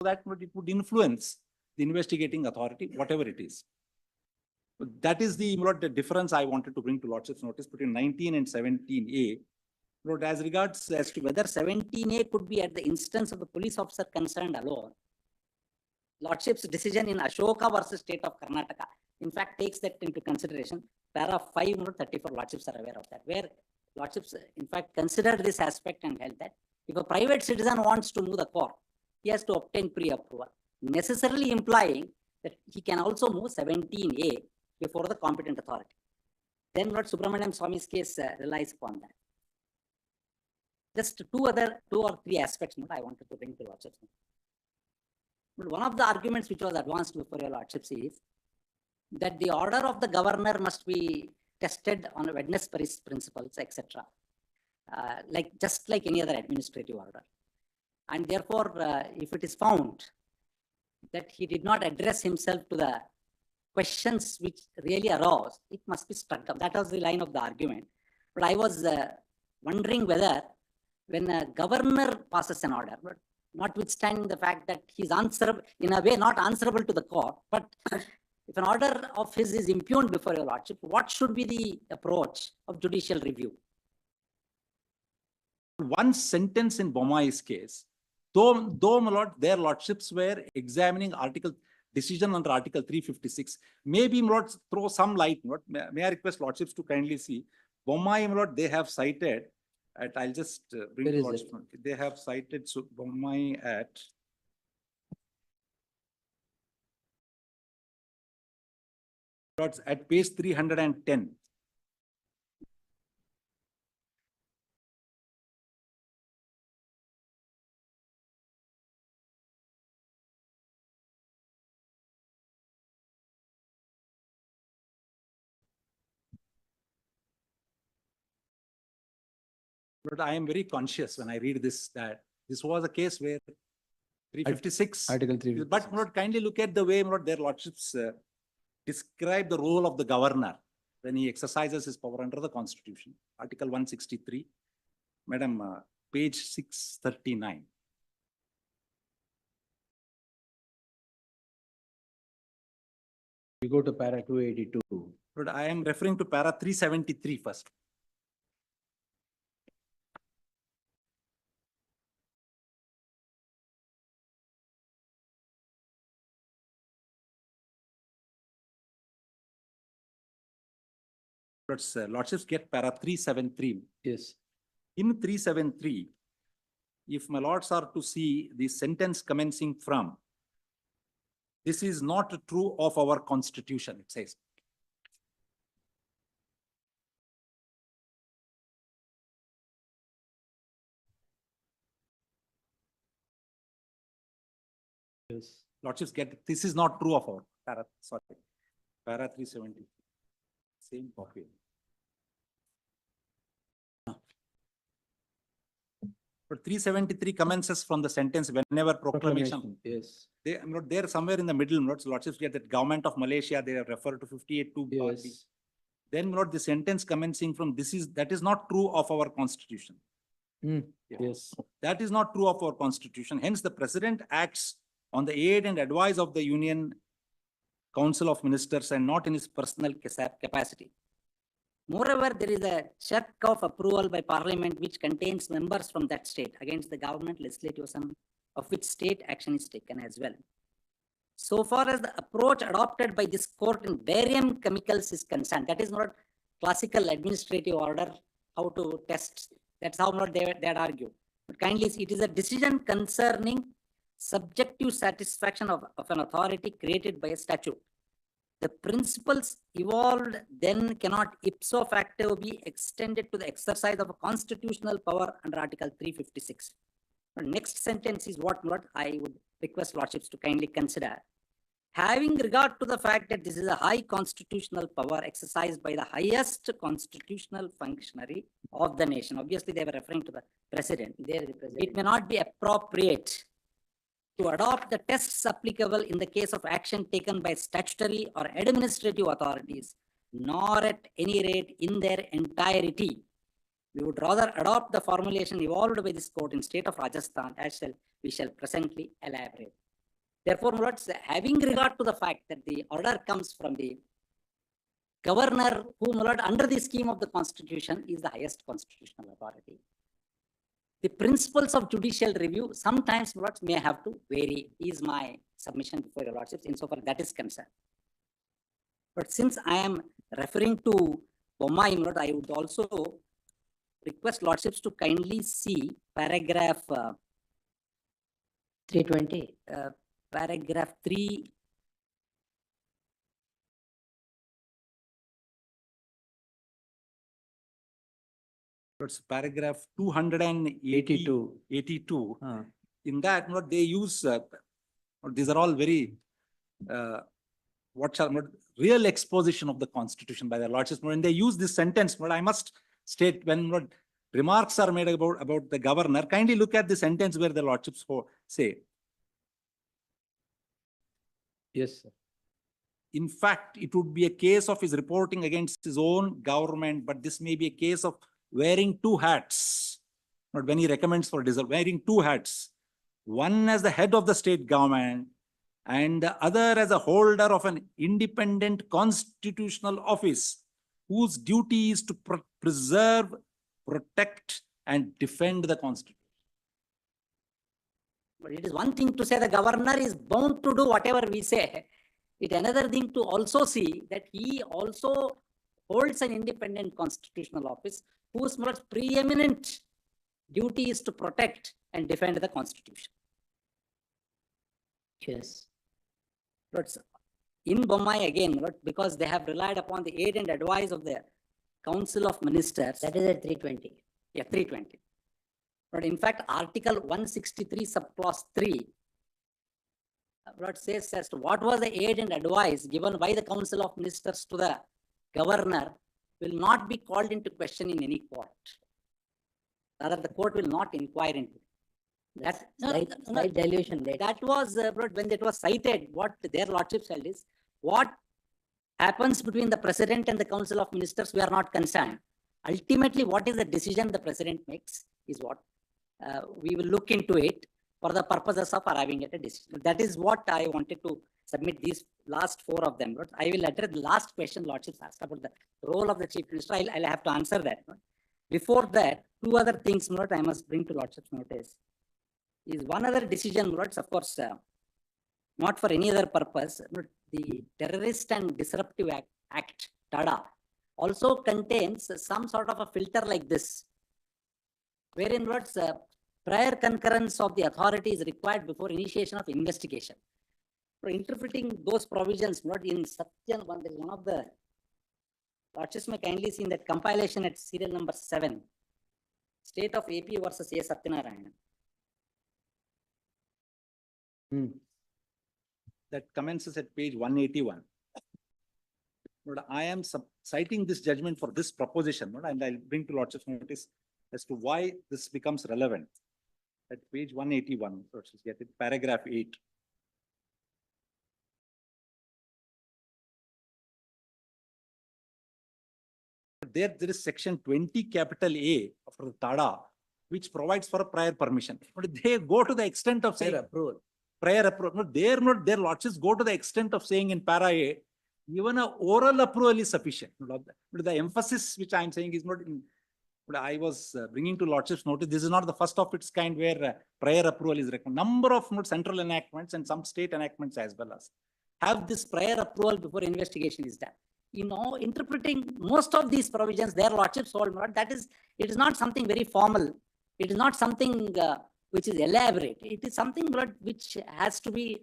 that it would influence the investigating authority, whatever it is. That is the difference I wanted to bring to Lordship's notice between 19 and 17A. As regards as to whether 17A could be at the instance of the police officer concerned alone, Lordship's decision in Ashoka versus State of Karnataka, in fact, takes that into consideration. Para 534, Lordships are aware of that, where Lordships, in fact, considered this aspect and held that if a private citizen wants to move the court, he has to obtain pre-approval, necessarily implying that he can also move 17A before the competent authority. Then Lord Subramaniam Swami's case relies upon that. Just two or three aspects I wanted to bring to Lordships. But one of the arguments which was advanced before your Lordships is that the order of the governor must be tested on a witness principles, etc. Just like any other administrative order. And therefore, if it is found that he did not address himself to the questions which really arose, it must be struck down. That was the line of the argument. But I was wondering whether when a governor passes an order, but notwithstanding the fact that he's answerable, in a way not answerable to the court, but if an order of his is impugned before your Lordship, what should be the approach of judicial review? One sentence in Bommai's case, though my lord, their Lordships were examining decision under Article 356, maybe my lord throw some light. May I request Lordships to kindly see Bommai, my lord, they have cited at, I'll just bring Lordship. They have cited Bommai at page 310. But I am very conscious when I read this, that this was a case where 356. Article 356. But Lord, kindly look at the way Lord, their Lordships describe the role of the governor when he exercises his power under the Constitution. Article 163, Madam, page 639. We go to para 282. But I am referring to para 373 first. Lordships get para 373. Yes. In 373, if my lords are to see the sentence commencing from, this is not true of our Constitution, it says. Yes. Lordships get, this is not true of our para 370. Same copy. But 373 commences from the sentence whenever proclamation. Yes. They're somewhere in the middle. Lordships get that government of Malaysia, they refer to 58(2). Yes. Then the sentence commencing from that is not true of our Constitution. Yes. That is not true of our Constitution. Hence, the President acts on the aid and advice of the Union Council of Ministers and not in his personal capacity. Moreover, there is a check of approval by Parliament which contains members from that state against the government legislative assembly of which state action is taken as well. So far as the approach adopted by this court in barium chemicals is concerned, that is not classical administrative order, how to test. That's how not they'd argue. But kindly, it is a decision concerning subjective satisfaction of an authority created by a statute. The principles evolved then cannot ipso facto be extended to the exercise of a constitutional power under Article 356. The next sentence is what I would request Lordships to kindly consider. Having regard to the fact that this is a high constitutional power exercised by the highest constitutional functionary of the nation. Obviously, they were referring to the president. It may not be appropriate to adopt the tests applicable in the case of action taken by statutory or administrative authorities, nor at any rate in their entirety. We would rather adopt the formulation evolved by this court in state of Rajasthan, as we shall presently elaborate. Therefore, my lords, having regard to the fact that the order comes from the governor, who, my lord, under the scheme of the constitution is the highest constitutional authority. The principles of judicial review sometimes, my lords, may have to vary, is my submission before your lordships, insofar that is concerned. But since I am referring to Bommai, my lord, I would also request lordships to kindly see paragraph 320. paragraph 3. It's paragraph 282. 82. In that, what they use, these are all very, real exposition of the constitution by the lordships. When they use this sentence, but I must state, when remarks are made about the governor, kindly look at the sentence where the lordships say, Yes, sir. in fact, it would be a case of his reporting against his own government, but this may be a case of wearing two hats. Not when he recommends for wearing two hats, one as the head of the state government and the other as a holder of an independent constitutional office whose duty is to preserve, protect, and defend the constitution. But it is one thing to say the governor is bound to do whatever we say. It another thing to also see that he also holds an independent constitutional office whose most preeminent duty is to protect and defend the constitution. Yes. But in Bommai again, because they have relied upon the aid and advice of the Council of Ministers. That is at 320. Yeah, 320. But in fact, Article 163, subclause 3, what says as to what was the aid and advice given by the Council of Ministers to the governor will not be called into question in any court. Rather, the court will not inquire into it. That, Slight dilution there. that was when it was cited, what their lordships held is, what happens between the president and the Council of Ministers, we are not concerned. Ultimately, what is the decision the president makes is what we will look into it for the purposes of arriving at a decision. That is what I wanted to submit these last four of them. But I will address the last question lordships asked about the role of the chief minister. I'll have to answer that. Before that, two other things, Lord, I must bring to lordships notice. Is one other decision, Lords, of course, not for any other purpose, but the Terrorist and Disruptive Act, TADA, also contains some sort of a filter like this, wherein Lords, prior concurrence of the authority is required before initiation of investigation. For interpreting those provisions, not in Satyan, there is one of the lordships may kindly see in that compilation at serial number 7, State of AP versus A. Satyanarayana. That commences at page 181. But I am citing this judgment for this proposition, and I'll bring to lordship's notice as to why this becomes relevant. At page 181, lordships get it, paragraph 8. There is section 20 capital A of the TADA, which provides for a prior permission. But they go to the extent of saying prior approval. Their lordships go to the extent of saying in para A, even an oral approval is sufficient. The emphasis which I am saying is not in, I was bringing to lordship's notice, this is not the first of its kind where prior approval is recommended. Number of central enactments and some state enactments as well as have this prior approval before investigation is done. Interpreting most of these provisions, their lordships hold not, that is, it is not something very formal. It is not something which is elaborate. It is something which has to be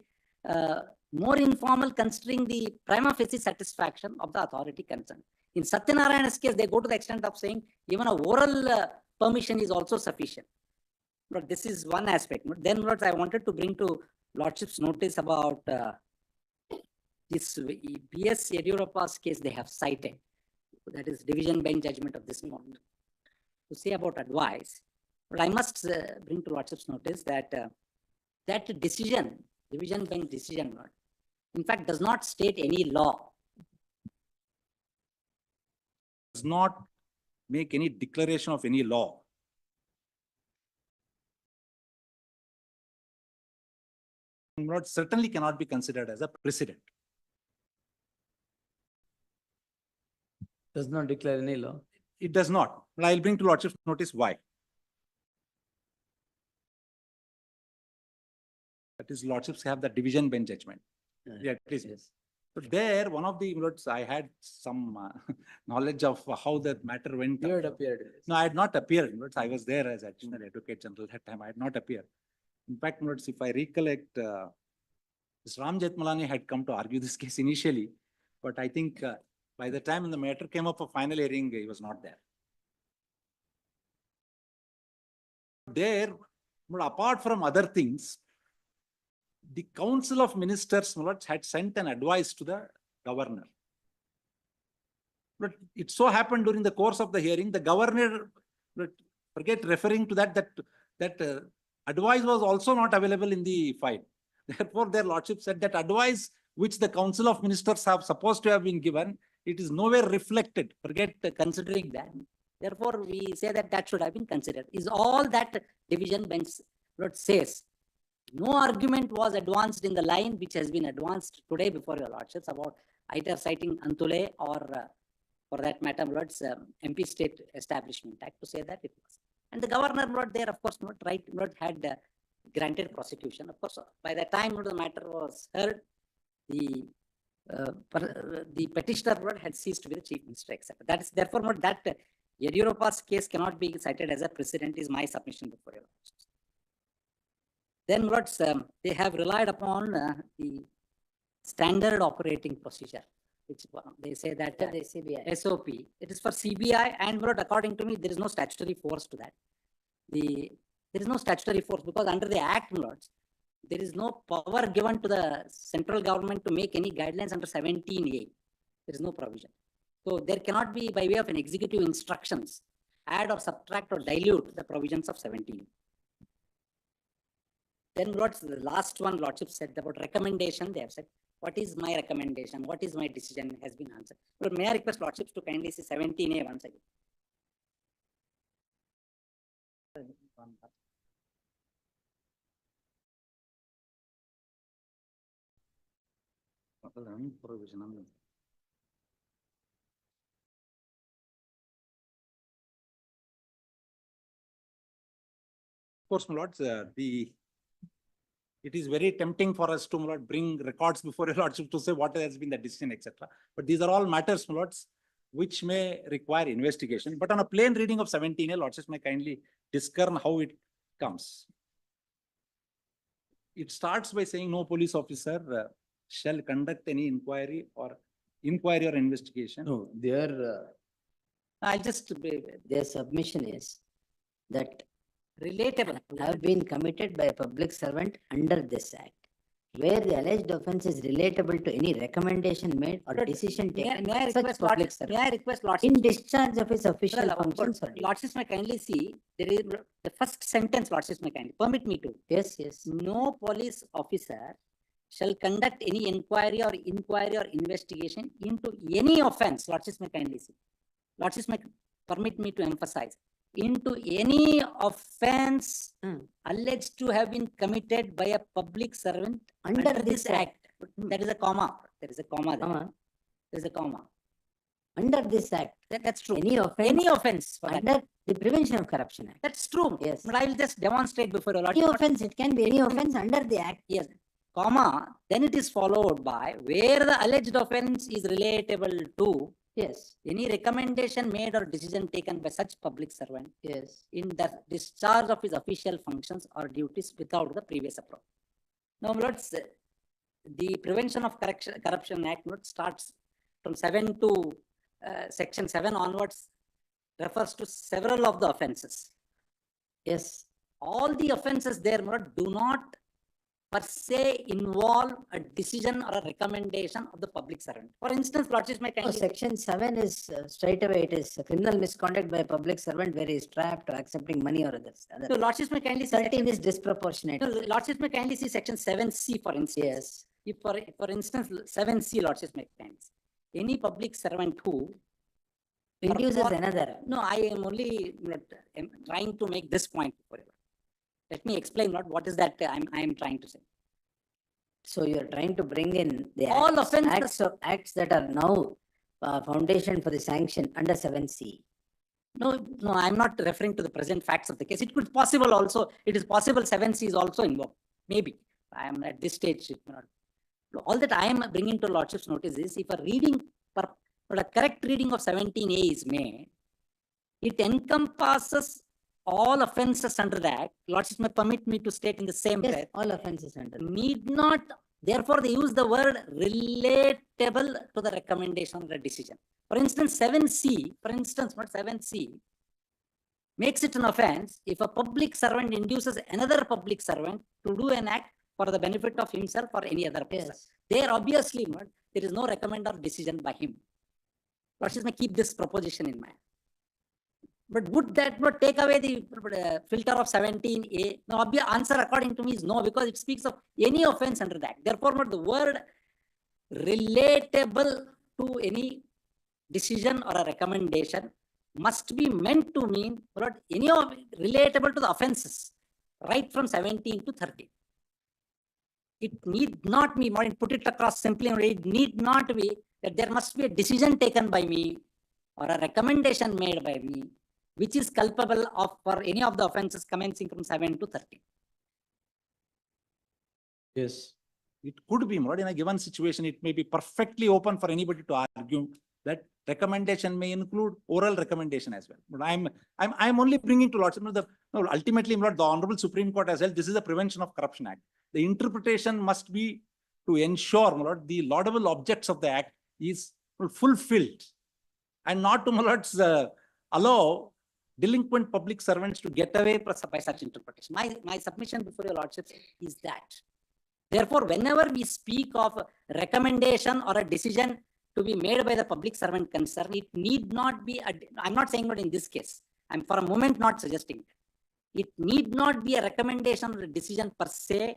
more informal, considering the prima facie satisfaction of the authority concerned. In Satyanarayana's case, they go to the extent of saying even a oral permission is also sufficient. But this is one aspect. But then what I wanted to bring to lordship's notice about this B.S. Yediyurappa's case they have cited, that is division bench judgment of this month, to say about advice. But I must bring to lordship's notice that that decision, division bench decision, in fact, does not state any law. Does not make any declaration of any law. Lord, certainly cannot be considered as a precedent. Does not declare any law. It does not. But I'll bring to Lordship's notice why. That is, Lordships have the division bench judgment. Yeah, it is. Yes. So there, one of the Lords, I had some knowledge of how the matter went. You had appeared. No, I had not appeared. Lords. I was there as additional advocate general that time. I had not appeared. In fact, Lords, if I recollect, Mr. Ram Jethmalani had come to argue this case initially, but I think by the time the matter came up for final hearing, he was not there. There, but apart from other things, the Council of Ministers, my lords, had sent an advice to the governor. But it so happened during the course of the hearing, the governor, forget referring to that advice was also not available in the file. Therefore, their lordship said that advice which the Council of Ministers have supposed to have been given, it is nowhere reflected. Forget considering that. Therefore, we say that that should have been considered. Is all that division bench says. No argument was advanced in the line which has been advanced today before your lordships about either citing Antule or for that matter, Lord's MP State Establishment Act to say that it was. And the governor, Lord, there, of course, not right, Lord, had granted prosecution. Of course, by the time Lord, the matter was heard, the petitioner, Lord, had ceased to be the chief minister, etc. That is therefore not that Yediyurappa's case cannot be cited as a precedent is my submission before your lordships. Then, Lords, they have relied upon the standard operating procedure, which they say that The CBI. SOP, it is for CBI, and Lord, according to me, there is no statutory force to that. There is no statutory force because under the Act, Lords, there is no power given to the central government to make any guidelines under 17A. There is no provision. So there cannot be, by way of an executive instructions, add or subtract or dilute the provisions of 17. Then Lords, the last one Lordship said about recommendation, they have said, what is my recommendation? What is my decision has been answered. But may I request Lordships to kindly see 17A once again. Of course, my lords, it is very tempting for us to, my lord, bring records before your lordship to say what has been the decision, etc. But these are all matters, my lords, which may require investigation. But on a plain reading of 17A, lordships may kindly discern how it comes. It starts by saying no police officer shall conduct any inquiry or investigation. No, their I'll just Their submission is that relatable. have been committed by a public servant under this act, where the alleged offence is relatable to any recommendation made or But decision May taken I by such request public Lordships, servant may I request in Lordships, discharge of his official Well, functions or duties. Lordships may kindly see, there is the first sentence, Lordships may kindly, permit me to. Yes, yes. No police officer shall conduct any inquiry or investigation into any offence, Lordships may kindly see. Lordships may permit me to emphasize, into any offence alleged to have been committed by a public servant Under this act. That is a comma, there is a comma there, Comma. there is a comma. Under this act, That's true. any offence Any offence for that. under the Prevention of Corruption Act. That's true. Yes. But I will just demonstrate before your Any lordship. offence, it can be any offence under the act. Yes, comma, then it is followed by where the alleged offence is relatable to Yes, any recommendation made or decision taken by such public servant yes. in the discharge of his official functions or duties without the previous approval. Now, lords, the Prevention of Corruption Act starts from 7 to section 7 onwards, refers to several of the offences. Yes, All the offences there do not per se involve a decision or a recommendation of the public servant. For instance, lordships may no, kindly. section 7 is straight away, it is criminal misconduct by a public servant where he is trapped or accepting money or others. No, lordships may kindly see. 13 is disproportionate. No, lordships may kindly see section 7C for instance. Yes, If for instance, 7C lordships may kindly see. Any public servant who. induces perform- another. No, I am only trying to make this point for you. Let me explain what is that I am trying to say. So you're trying to bring in the All offences- acts that are now foundation for the sanction under 7C. No, I'm not referring to the present facts of the case. It could possible also, it is possible 7C is also involved, maybe. I am at this stage. All that I am bringing to Lordship's notice is if a reading, a correct reading of 17A is made, it encompasses all offences under the Act. Lordship may permit me to state in the same Yes, breath. all offenses under. Need not, therefore they use the word relatable to the recommendation or the decision. For instance, 7C, for instance, not 7C, makes it an offense if a public servant induces another public servant to do an act for the benefit of himself or any other person. Yes. There obviously not, there is no recommend or decision by him. Lordship may keep this proposition in mind. But would that not take away the filter of 17A? No, obvious answer according to me is no, because it speaks of any offense under that. Therefore, not the word relatable to any decision or a recommendation must be meant to mean not any of relatable to the offenses, right from 17 to 30. It need not be, put it across simply, it need not be that there must be a decision taken by me or a recommendation made by me, which is culpable of for any of the offenses commencing from 7 to 30. Yes. It could be, in a given situation, it may be perfectly open for anybody to argue that recommendation may include oral recommendation as well. But I'm only bringing to Lordship, ultimately, the Honorable Supreme Court as well, this is the Prevention of Corruption Act. The interpretation must be to ensure the laudable objects of the Act is fulfilled and not to allow delinquent public servants to get away by such interpretation. My submission before your Lordship is that. Therefore, whenever we speak of a recommendation or a decision to be made by the public servant concerned, it need not be, I'm not saying that in this case, I'm for a moment not suggesting it need not be a recommendation or a decision per se,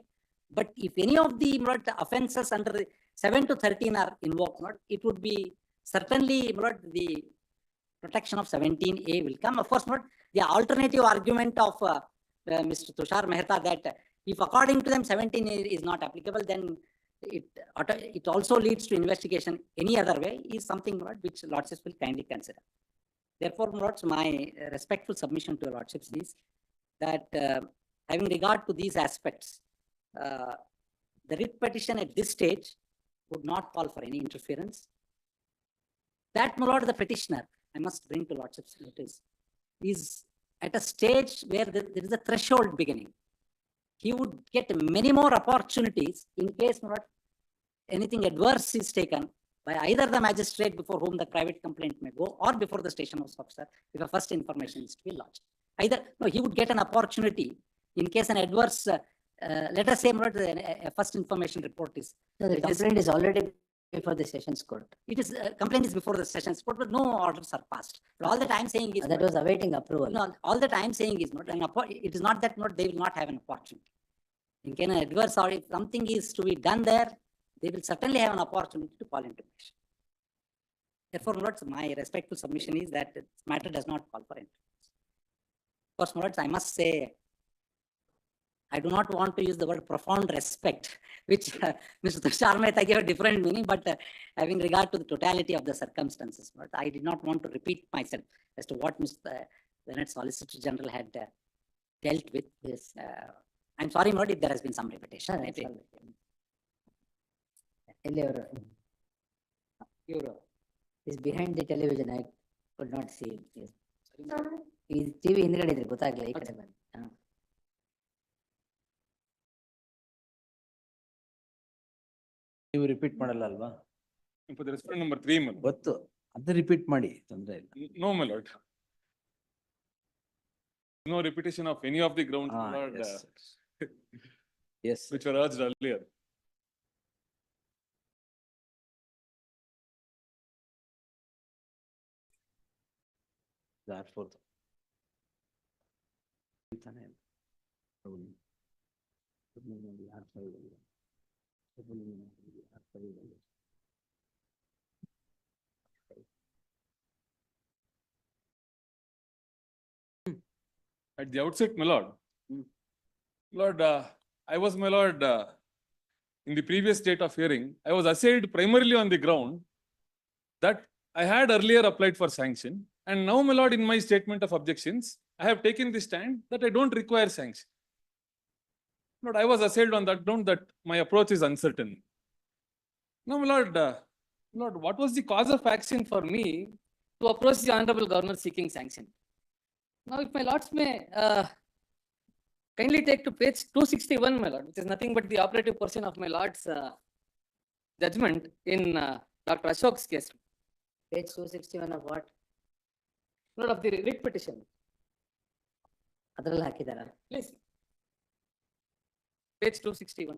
but if any of the offences under 7 to 13 are invoked, it would be certainly the protection of 17A will come. Of course, the alternative argument of Mr. Tushar Mehta that if according to them 17A is not applicable, then it also leads to investigation any other way is something which Lordships will kindly consider. Therefore, Lords, my respectful submission to Lordships is that having regard to these aspects, the writ petition at this stage would not call for any interference. That, my lord, the petitioner, I must bring to Lordship's notice, is at a stage where there is a threshold beginning. He would get many more opportunities in case not anything adverse is taken by either the magistrate before whom the private complaint may go or before the station house officer if a first information is to be lodged. He would get an opportunity in case an adverse, let us say a first information report is. So the complaint is already before the sessions court. It is complaint is before the sessions court, but no orders are passed. But all that I am saying is that was awaiting approval. No, all that I am saying is it is not that they will not have an opportunity. In case an adverse or if something is to be done there, they will certainly have an opportunity to call into question. Therefore, Lords, my respectful submission is that this matter does not call for interference. Of course, Lords, I must say, I do not want to use the word profound respect, which Mr. Tushar Mehta gave a different meaning, but having regard to the totality of the circumstances, but I did not want to repeat myself as to what Mr. Leonard Solicitor General had dealt with. This, I'm sorry, Lord, if there has been some repetition. He's behind the television. I could not see him. Yes. He's TV ಹಿಂದ್ಗಡೆ ಇದ್ರೆ ಗೊತ್ತಾಗ್ಲಿಲ್ಲ ಈ ಕಡೆ ಬಂದು. ನೀವು repeat ಮಾಡಲ್ಲ ಅಲ್ವಾ? For the respondent number 3, my lord. ಗೊತ್ತು, ಅದು ರಿಪೀಟ್ ಮಾಡಿ, ತೊಂದ್ರೆ ಇಲ್ಲ. No, my lord. No repetition of any of the grounds, my lord, Yes. which were urged earlier. That for At the outset, my lord. Lord, I was, my lord, in the previous date of hearing, I was assailed primarily on the ground that I had earlier applied for sanction, and now, my lord, in my statement of objections, I have taken the stand that I don't require sanction. Lord, I was assailed on that ground that my approach is uncertain. Now, my lord, what was the cause of action for me to approach the Honorable Governor seeking sanction? Now, if my lords may kindly take to page 261, my lord, which is nothing but the operative portion of my lord's judgment in Dr. Ashok's case. Page 261 of what? Lord, of the writ petition. ಅದ್ರಲ್ಲಿ ಹಾಕಿದಾರ? Please. Page 261.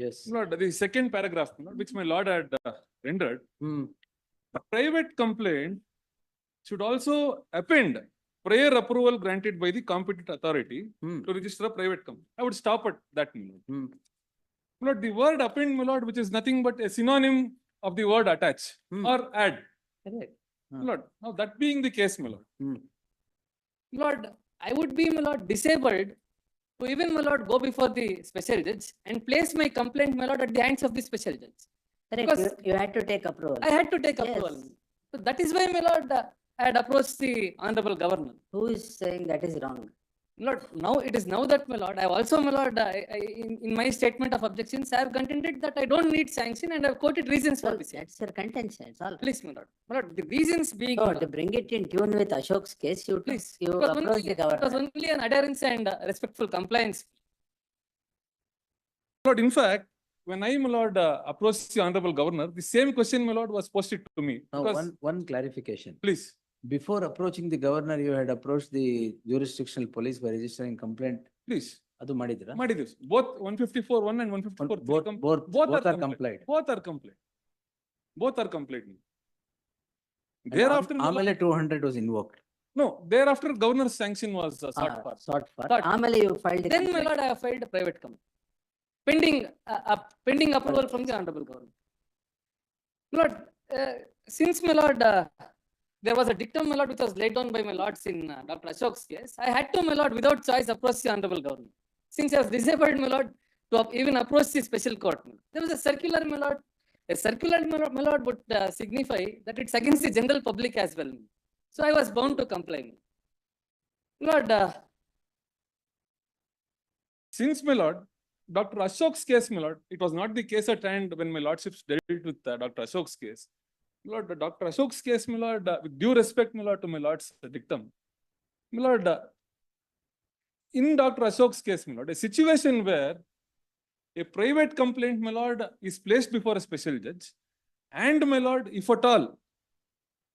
Yes. Lord, the second paragraph, which my lord had rendered, a private complaint should also append prior approval granted by the competent authority to register a private complaint. I would stop at that. My lord, the word append, my lord, which is nothing but a synonym of the word attach or add. Correct. My lord, now that being the case, my lord, Lord, I would be, my lord, disabled to even, my lord, go before the special judge and place my complaint, my lord, at the hands of the special judge. Correct. Because You had to take approval. I had to take Yes. approval. So that is why, my lord, I had approached the Honorable Governor. Who is saying that is wrong? Lord, now it is now that, my lord, I have also, my lord, in my statement of objections, I have contended that I don't need sanction and I have quoted reasons for Well, this. that's your contention, it's all. Please, my lord. My lord, the reasons being, So my to lord, bring it in tune with Ashok's case, you please, you it was approach the it was governor. only an adherence and respectful compliance. Lord, in fact, when I, my lord, approached the Honorable Governor, the same question, my lord, was posted to me. Now, Because, one clarification. please, Before approaching the governor, you had approached the jurisdictional police by registering complaint. please, ಅದು ಮಾಡಿದ್ರಾ? ಮಾಡಿದ್ದೀವಿ. Both 154(1) and 154(3) Both are complied. Both are complied. Both are complied. Thereafter, my lord- ಆಮೇಲೆ 200 was invoked. no, thereafter, governor's sanction was sought for. Sought for. Sought. ಆಮೇಲೆ you filed the Then, my complaint. lord, I have filed a private complaint. Pending approval from the Honorable Governor. My lord, since, my lord, there was a dictum, my lord, which was laid down by my lords in Dr. Ashok's case, I had to, my lord, without choice, approach the Honorable Governor. Since I was disabled, my lord, to even approach the special court. There was a circular, my lord. A circular, my lord, would signify that it's against the general public as well. So I was bound to comply. My lord, since, my lord, Dr. Ashok's case, my lord, it was not the case at hand when my lordships dealt with Dr. Ashok's case. My lord, Dr. Ashok's case, my lord, with due respect, my lord, to my lord's dictum. My lord, in Dr. Ashok's case, my lord, a situation where a private complaint, my lord, is placed before a special judge, and, my lord, if at all,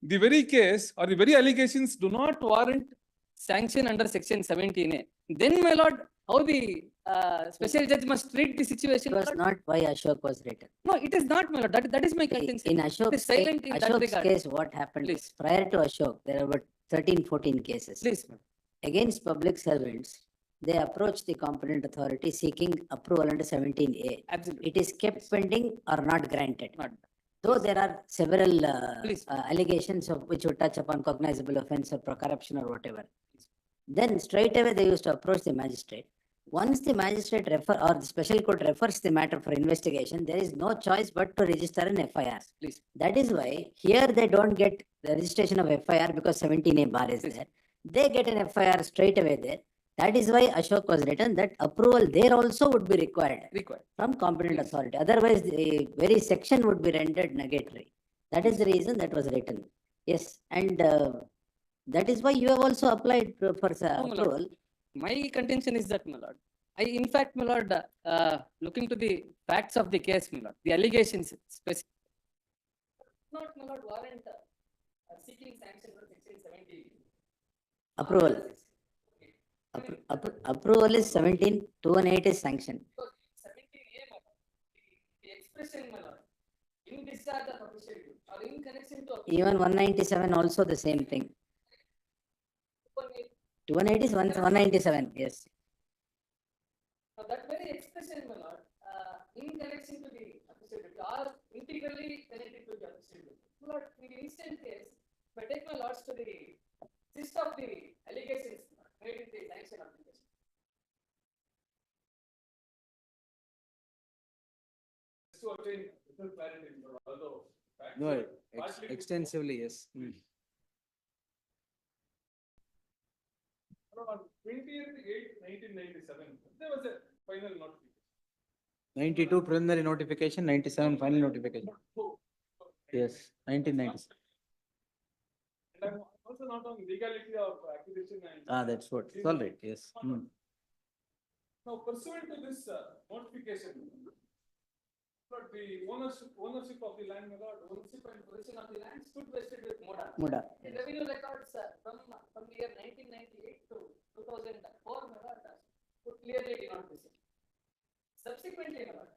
the very case or the very allegations do not warrant sanction under section 17A, then, my lord, how the special judge must treat the situation? It was not why Ashok was written. No, it is not, my lord. That is my contention. In It Ashok's is silent in that Ashok's regard. case, what happened? Please. Prior to Ashok, there were 13, 14 cases. Please, my lord. Against public servants, they approached the competent authority seeking approval under 17A. Absolutely. It is kept pending or not granted. Not. Though there are several Please. allegations of which would touch upon cognizable offense or corruption or whatever. Then straight away they used to approach the magistrate. Once the magistrate or the special court refers the matter for investigation, there is no choice but to register an FIR. Please. That is why here they don't get the registration of FIR because 17A bar is Please. there. They get an FIR straight away there. That is why Ashok was written, that approval there also would be required Required. from competent authority. Otherwise, the very section would be rendered nugatory. That is the reason that was written. Yes, and that is why you have also applied for No, my lord. approval. My contention is that, my lord, in fact, my lord, looking to the facts of the case, my lord, the allegations specific. Not, my lord, warrant seeking sanction for section 17. Approval. Approval is 17, 218 is sanction. So 17A, my lord, the expression, my lord, in discharge of official duty or in connection to Even 197 also the same thing. 218 is 197, yes. Now, that very expression, my lord, in connection to the official duty or integrally connected to the official duty. My lord, in the instant case, if I take my lords to the gist of the allegations made in the sanction application, obtain little clarity, my lord, although. facts No, were partly extensively, yes. My lord, on 20th/8/1997, there was a final notification. 92 preliminary notification, 97 final notification. Yes, 1997. And I'm also not on legality of acquisition and. Ah, that's what. It's all right, yes. Now pursuant to this notification, but the ownership of the land, my lord, ownership and possession of the land stood vested with Moda. Muda. The revenue records from the year 1998 to 2004, my lord, put clearly denote this. Subsequently, my lord,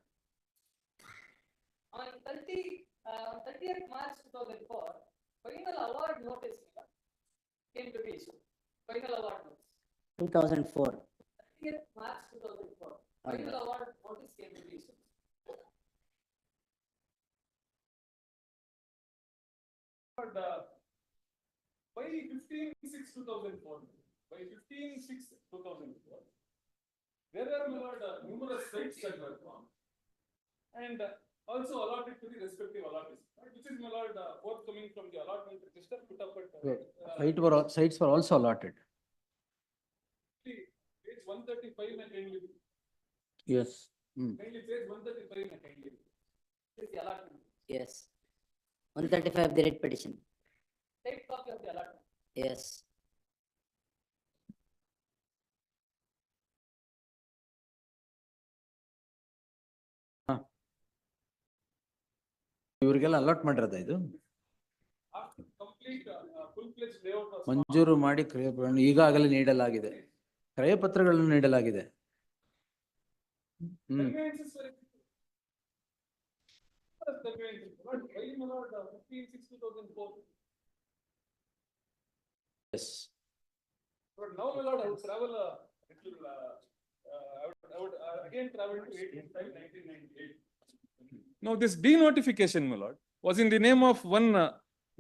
on 30th March 2004, final award notice, my lord, came to be issued. Final award notice. 2004. 30th March 2004, Okay. final award notice came to be issued. But by 15/6/2004, by 15/6/2004, there are, my lord, numerous sites that were formed and also allotted to the respective allotments, which is, my lord, forthcoming from the allotment register put up at. Sites were also allotted. Page 135 and kindly, Yes. kindly page 135 and kindly. This is the allotment, Yes. 135 the writ petition. Type copy of the allotment. Yes. ಇವರಿಗೆಲ್ಲ allot ಮಾಡಿರೋದ ಇದು? after complete full-fledged layout was. ಮಂಜೂರು ಮಾಡಿ ಈಗಾಗಲೇ ನೀಡಲಾಗಿದೆ. ಕ್ರಯಪತ್ರಗಳನ್ನು ನೀಡಲಾಗಿದೆ. Conveyances were executed. First conveyances, but why, my lord, 15/6/2004? Yes. But now, my lord, I would travel a little, I would again travel to 18/5/1998. Now, this denotification, my lord, was in the name of one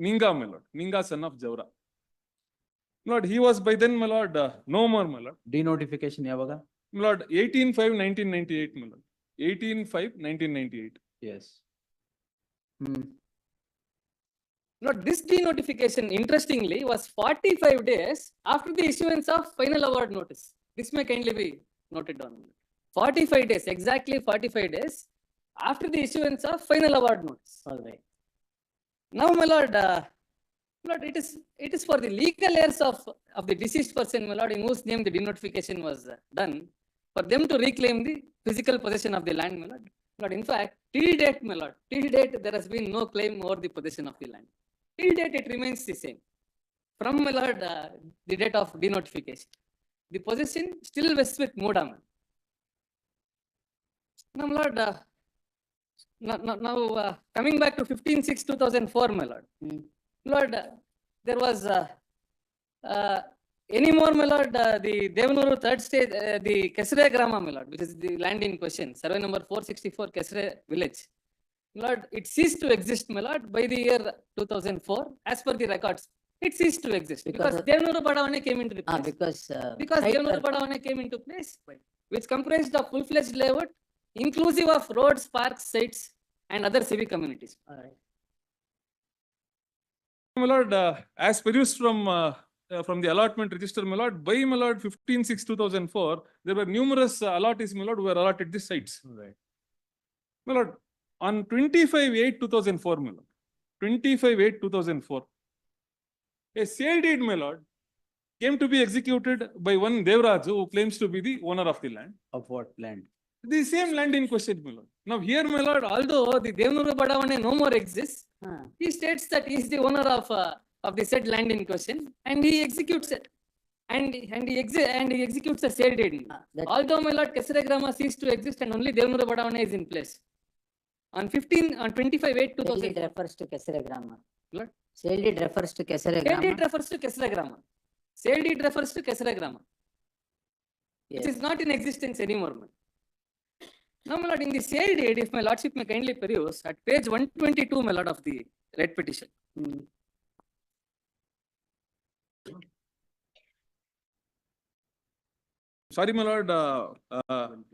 Ninga, my lord, Ninga son of Javra. Lord, he was by then, my lord, no more, my lord. Denotification ಯಾವಾಗ? My lord, 18/5/1998, my lord. 18/5/1998. Yes. Now, this denotification, interestingly, was 45 days after the issuance of final award notice. This may kindly be noted down. 45 days, exactly 45 days after the issuance of final award notice. All right. Now, my lord, it is for the legal heirs of the deceased person, my lord, in whose name the denotification was done, for them to reclaim the physical possession of the land, my lord. Lord, in fact, till date, my lord, till date, there has been no claim over the possession of the land. Till date, it remains the same. From, my lord, the date of denotification, the possession still vests with Moda. Now, my lord, now coming back to 15/6/2004, my lord. Lord, there was any more, my lord, the Devanuru third stage, the Kesre Grama, my lord, which is the land in question, survey number 464, Kesre village. Lord, it ceased to exist, my lord, by the year 2004, as per the records. It ceased to exist because Devanuru Badavane came into the place. Because Devanuru Badavane came into place, which comprised of full-fledged layout, inclusive of roads, parks, sites, and other civic communities. All right. My lord, as produced from the allotment register, my lord, by, my lord, 15/6/2004, there were numerous allottees, my lord, who were allotted these sites. Right. My lord, on 25/8/2004, my lord, 25/8/2004, a sale deed, my lord, came to be executed by one Devraj, who claims to be the owner of the land. Of what land? The same land in question, my lord. Now here, my lord, although the Devanuru Badavane no more exists, he states that he is the owner of the said land in question, and he executes it. And he executes the sale deed. Although, my lord, Kesre Grama ceased to exist and only Devanuru Badavane is in place. On 25/8/2000. Sale deed refers to Kesre Grama. What? Sale deed refers to Kesre Sale Grama. deed refers to Kesre Grama. Sale deed refers to Kesre Grama. Yes. It is not in existence anymore. Now, my lord, in the sale deed, if my lordship may kindly peruse, at page 122, my lord, of the red petition. Sorry, my lord,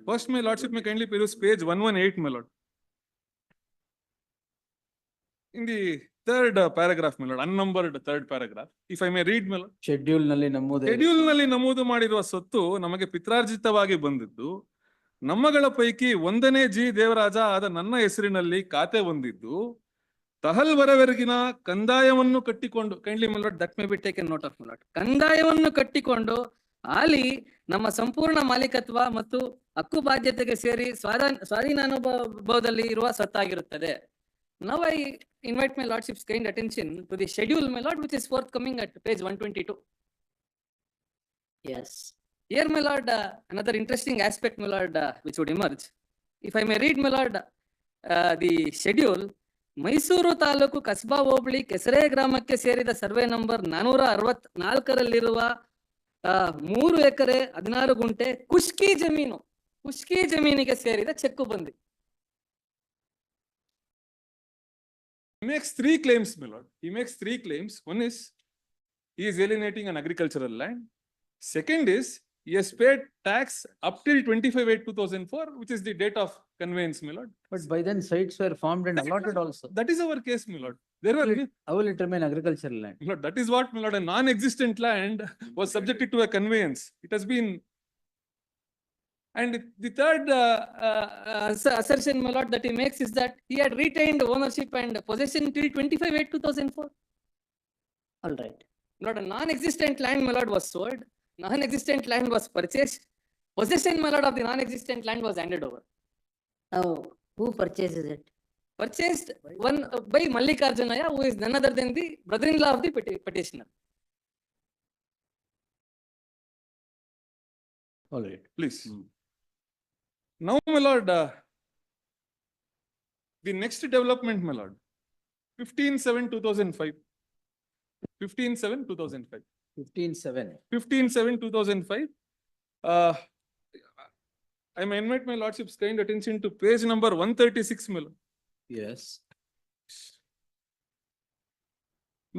first my lordship may kindly peruse page 118, my lord. in the third paragraph, my lord, unnumbered third paragraph, if I may read, my lord. Schedule nalli nammude. Schedule ನಲ್ಲಿ ನಮೂದು ಮಾಡಿರುವ ಸ್ವತ್ತು ನಮಗೆ ಪಿತ್ರಾರ್ಜಿತವಾಗಿ ಬಂದಿದ್ದು, ನಮ್ಮಗಳ ಪೈಕಿ 1ನೇ G Devaraja ಆದ ನನ್ನ ಹೆಸರಿನಲ್ಲಿ ಖಾತೆ ಹೊಂದಿದ್ದು, ತಹಲ್ವರವರೆಗಿನ ಕಂದಾಯವನ್ನು ಕಟ್ಟಿಕೊಂಡು, kindly my lord, that may be taken note of, my lord, ಕಂದಾಯವನ್ನು ಕಟ್ಟಿಕೊಂಡು ಆಲಿ ನಮ್ಮ ಸಂಪೂರ್ಣ ಮಾಲೀಕತ್ವ ಮತ್ತು ಹಕ್ಕು ಬಾಧ್ಯತೆಗೆ ಸೇರಿ ಸ್ವಾಧೀನಾನುಭವದಲ್ಲಿ ಇರುವ ಸ್ವತ್ತಾಗಿರುತ್ತದೆ. Now I invite my lordship's kind attention to the schedule, my lord, which is forthcoming at page 122. Yes. Here, my lord, another interesting aspect, my lord, which would emerge. If I may read, my lord, the schedule, Mysuru taluk ಕಸ್ಬಾ ಹೋಬಳಿ ಕೆಸರೆ ಗ್ರಾಮಕ್ಕೆ ಸೇರಿದ survey number 464ರಲ್ಲಿರುವ 3 ಎಕರೆ 16 ಗುಂಟೆ ಖುಷ್ಕಿ ಜಮೀನಿಗೆ ಸೇರಿದ cheque ಬಂದಿದೆ. He makes 3 claims, my lord. He makes 3 claims. One is he is alienating an agricultural land. Second is he has paid tax up till 25/8/2004, which is the date of conveyance, my lord. But by then sites were formed and allotted also. That is our case, my lord. There were, How will it remain agricultural land? my lord, that is what, my lord, a non-existent land was subjected to a conveyance. It has been. And the third assertion, my lord, that he makes is that he had retained ownership and possession till 25/8/2004. All right. Lord, a non-existent land, my lord, was sold. Non-existent land was purchased. Possession, my lord, of the non-existent land was handed over. Now, who purchases it? Purchased by Mallikarjunaya, who is none other than the brother-in-law of the petitioner. All right. please. Now, my lord, the next development, my lord, 15/7/2005. 15/7/2005. 15/7. 15/7/2005. I may invite my lordship's kind attention to page number 136, my lord. Yes.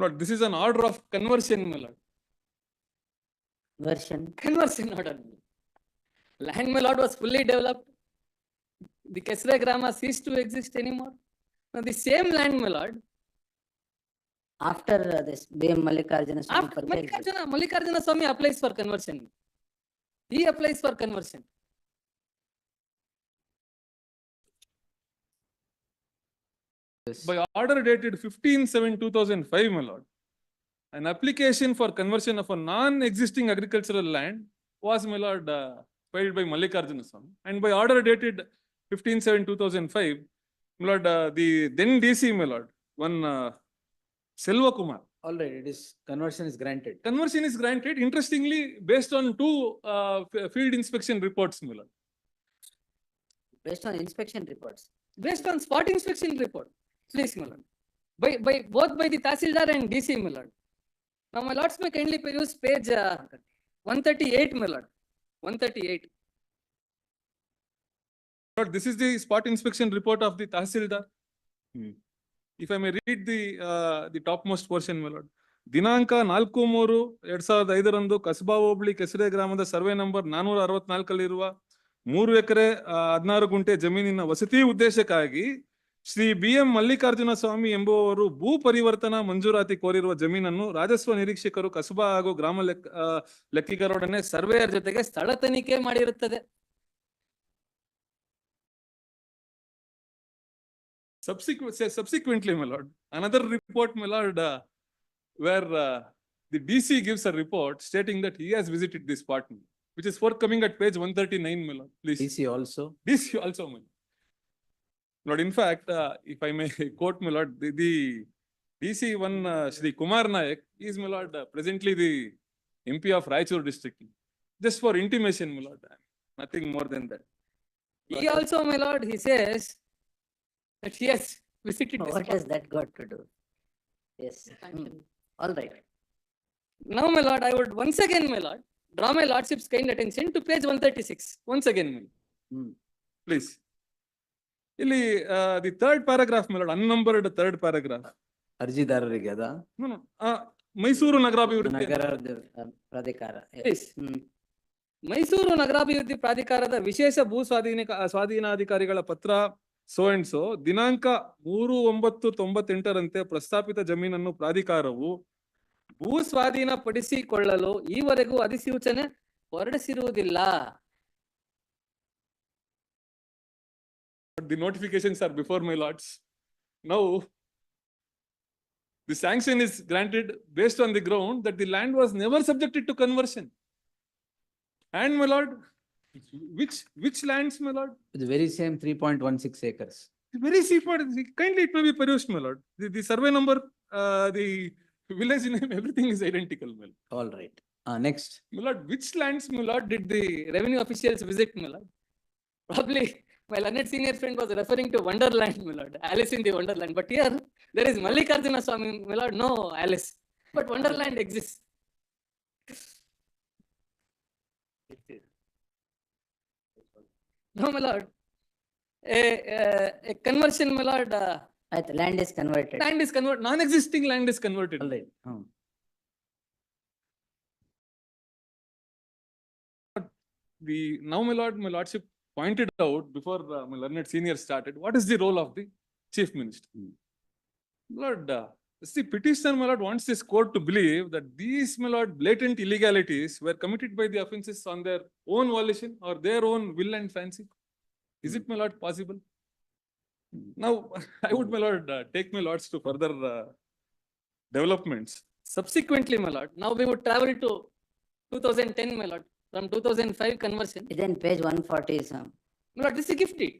Lord, this is an order of conversion, my lord. Version. Conversion order. Land, my lord, was fully developed. The Kesre Grama ceased to exist anymore. Now, the same land, my lord, After this, B.M. Mallikarjuna Swami after purchased it. Mallikarjuna Swami applies for conversion. He applies for conversion. Yes. By order dated 15/7/2005, my lord, an application for conversion of a non-existing agricultural land was, my lord, filed by Mallikarjuna Swami. And by order dated 15/7/2005, my lord, the then DC, my lord, one Selva Kumar. All right, it is, conversion is granted. Conversion is granted, interestingly, based on 2 field inspection reports, my lord. Based on inspection reports. Based on spot inspection report. Please, my lord. By both by the Tahsildar and DC, my lord. Now, my lords may kindly peruse page 138, my lord. 138. Lord, this is the spot inspection report of the Tahsildar. If I may read the topmost portion, my lord. ದಿನಾಂಕ 4/3/2005 ಕಸ್ಬಾ ಹೋಬಳಿ ಕೆಸರೆ ಗ್ರಾಮದ survey number 464ರಲ್ಲಿರುವ 3 ಎಕರೆ 16 ಗುಂಟೆ ಜಮೀನಿನ ವಸತಿ ಉದ್ದೇಶಕ್ಕಾಗಿ Shri BM Mallikarjuna ಸ್ವಾಮಿ ಎಂಬುವವರು ಭೂ ಪರಿವರ್ತನಾ ಮಂಜೂರಾತಿ ಕೋರಿರುವ ಜಮೀನನ್ನು ರಾಜಸ್ವ ನಿರೀಕ್ಷಕರು ಕಸ್ಬಾ ಹಾಗೂ ಗ್ರಾಮ ಲೆಕ್ಕಿಗರೊಡನೆ ಸರ್ವೇಯರ್ ಜೊತೆಗೆ ಸ್ಥಳ ತನಿಖೆ ಮಾಡಿರುತ್ತದೆ. Subsequently, my lord, another report, my lord, where the DC gives a report stating that he has visited this spot, which is forthcoming at page 139, my lord. Please. DC also. DC also, my lord. In fact, if I may quote, my lord, the DC one, Shri Kumar Nayak, is, my lord, presently the MP of Raichur district. Just for intimation, my lord, nothing more than that. He also, my lord, he says that he has visited this What spot. has that got to do? Yes. All right. Now, my lord, I would once again, my lord, draw my lordship's kind attention to page 136. Once again, my lord. Please. Illi, the third paragraph, my lord, unnumbered third paragraph. ಅರ್ಜಿದಾರರಿಗೆ ಅದ No, no. Mysuru Nagarabhivrudhi. ನಗರ ಪ್ರಾಧಿಕಾರ. Please. Mysuru ನಗರಾಭಿವೃದ್ಧಿ ಪ್ರಾಧಿಕಾರದ ವಿಶೇಷ ಭೂ ಸ್ವಾಧೀನಾಧಿಕಾರಿಗಳ ಪತ್ರ so and so ದಿನಾಂಕ 3/9/98ರಂತೆ ಪ್ರಸ್ತಾಪಿತ ಜಮೀನನ್ನು ಪ್ರಾಧಿಕಾರವು ಭೂ ಸ್ವಾಧೀನ ಪಡಿಸಿಕೊಳ್ಳಲು ಈವರೆಗೂ ಅಧಿಸೂಚನೆ ಹೊರಡಿಸಿರುವುದಿಲ್ಲ. The notifications are before my lords. Now, the sanction is granted based on the ground that the land was never subjected to conversion. And my lord, which lands, my lord? The very same 3.16 acres. The very seaport, kindly it may be perused, my lord. The survey number, the village name, everything is identical, my lord. All right. Next. My lord, which lands, my lord, Did the revenue officials visit, my lord? Probably my learned senior friend was referring to Wonderland, my lord, Alice in the Wonderland. But here there is Mallikarjuna Swami, my lord, no Alice, but Wonderland exists. No, my lord. A conversion, my lord. Land is converted. Land is converted. Non-existing land is converted. All right. Now, my lordship pointed out before my learned senior started, what is the role of the chief minister? My lord, see, petitioner, my lord, wants this court to believe that these, my lord, blatant illegalities were committed by the offences on their own volition or their own will and fancy. Is it, my lord, possible? Now, I would, my lord, take my lords to further developments. Subsequently, my lord, now we would travel to 2010, my lord. From 2005 conversion. Then page 140 is My lord, this is gifted.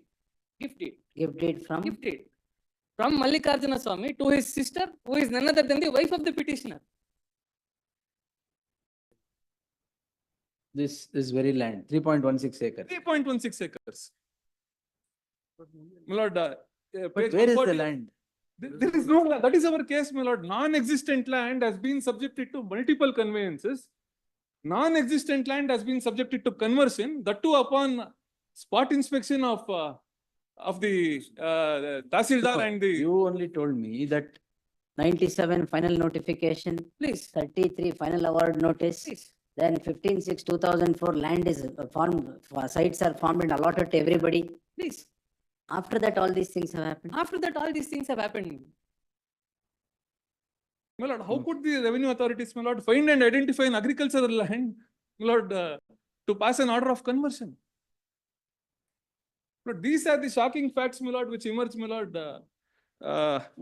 Gifted. gifted from. Gifted. From Mallikarjuna Swami to his sister, who is none other than the wife of the petitioner. This very land, 3.16 acres. 3.16 acres. My lord, But page where is 140 the land? There is no land. That is our case, my lord. Non-existent land has been subjected to multiple conveyances. Non-existent land has been subjected to conversion, that too upon spot inspection of the Tahsildar No, and the. You only told me that 97 final notification, Please. 33 final award notice. Please. Then 15/6/2004 land is formed, sites are formed and allotted to everybody. Please. After that, all these things have happened. After that, all these things have happened. My lord, how could the revenue authorities, my lord, find and identify an agricultural land, my lord, to pass an order of conversion? But these are the shocking facts, my lord, which emerge, my lord.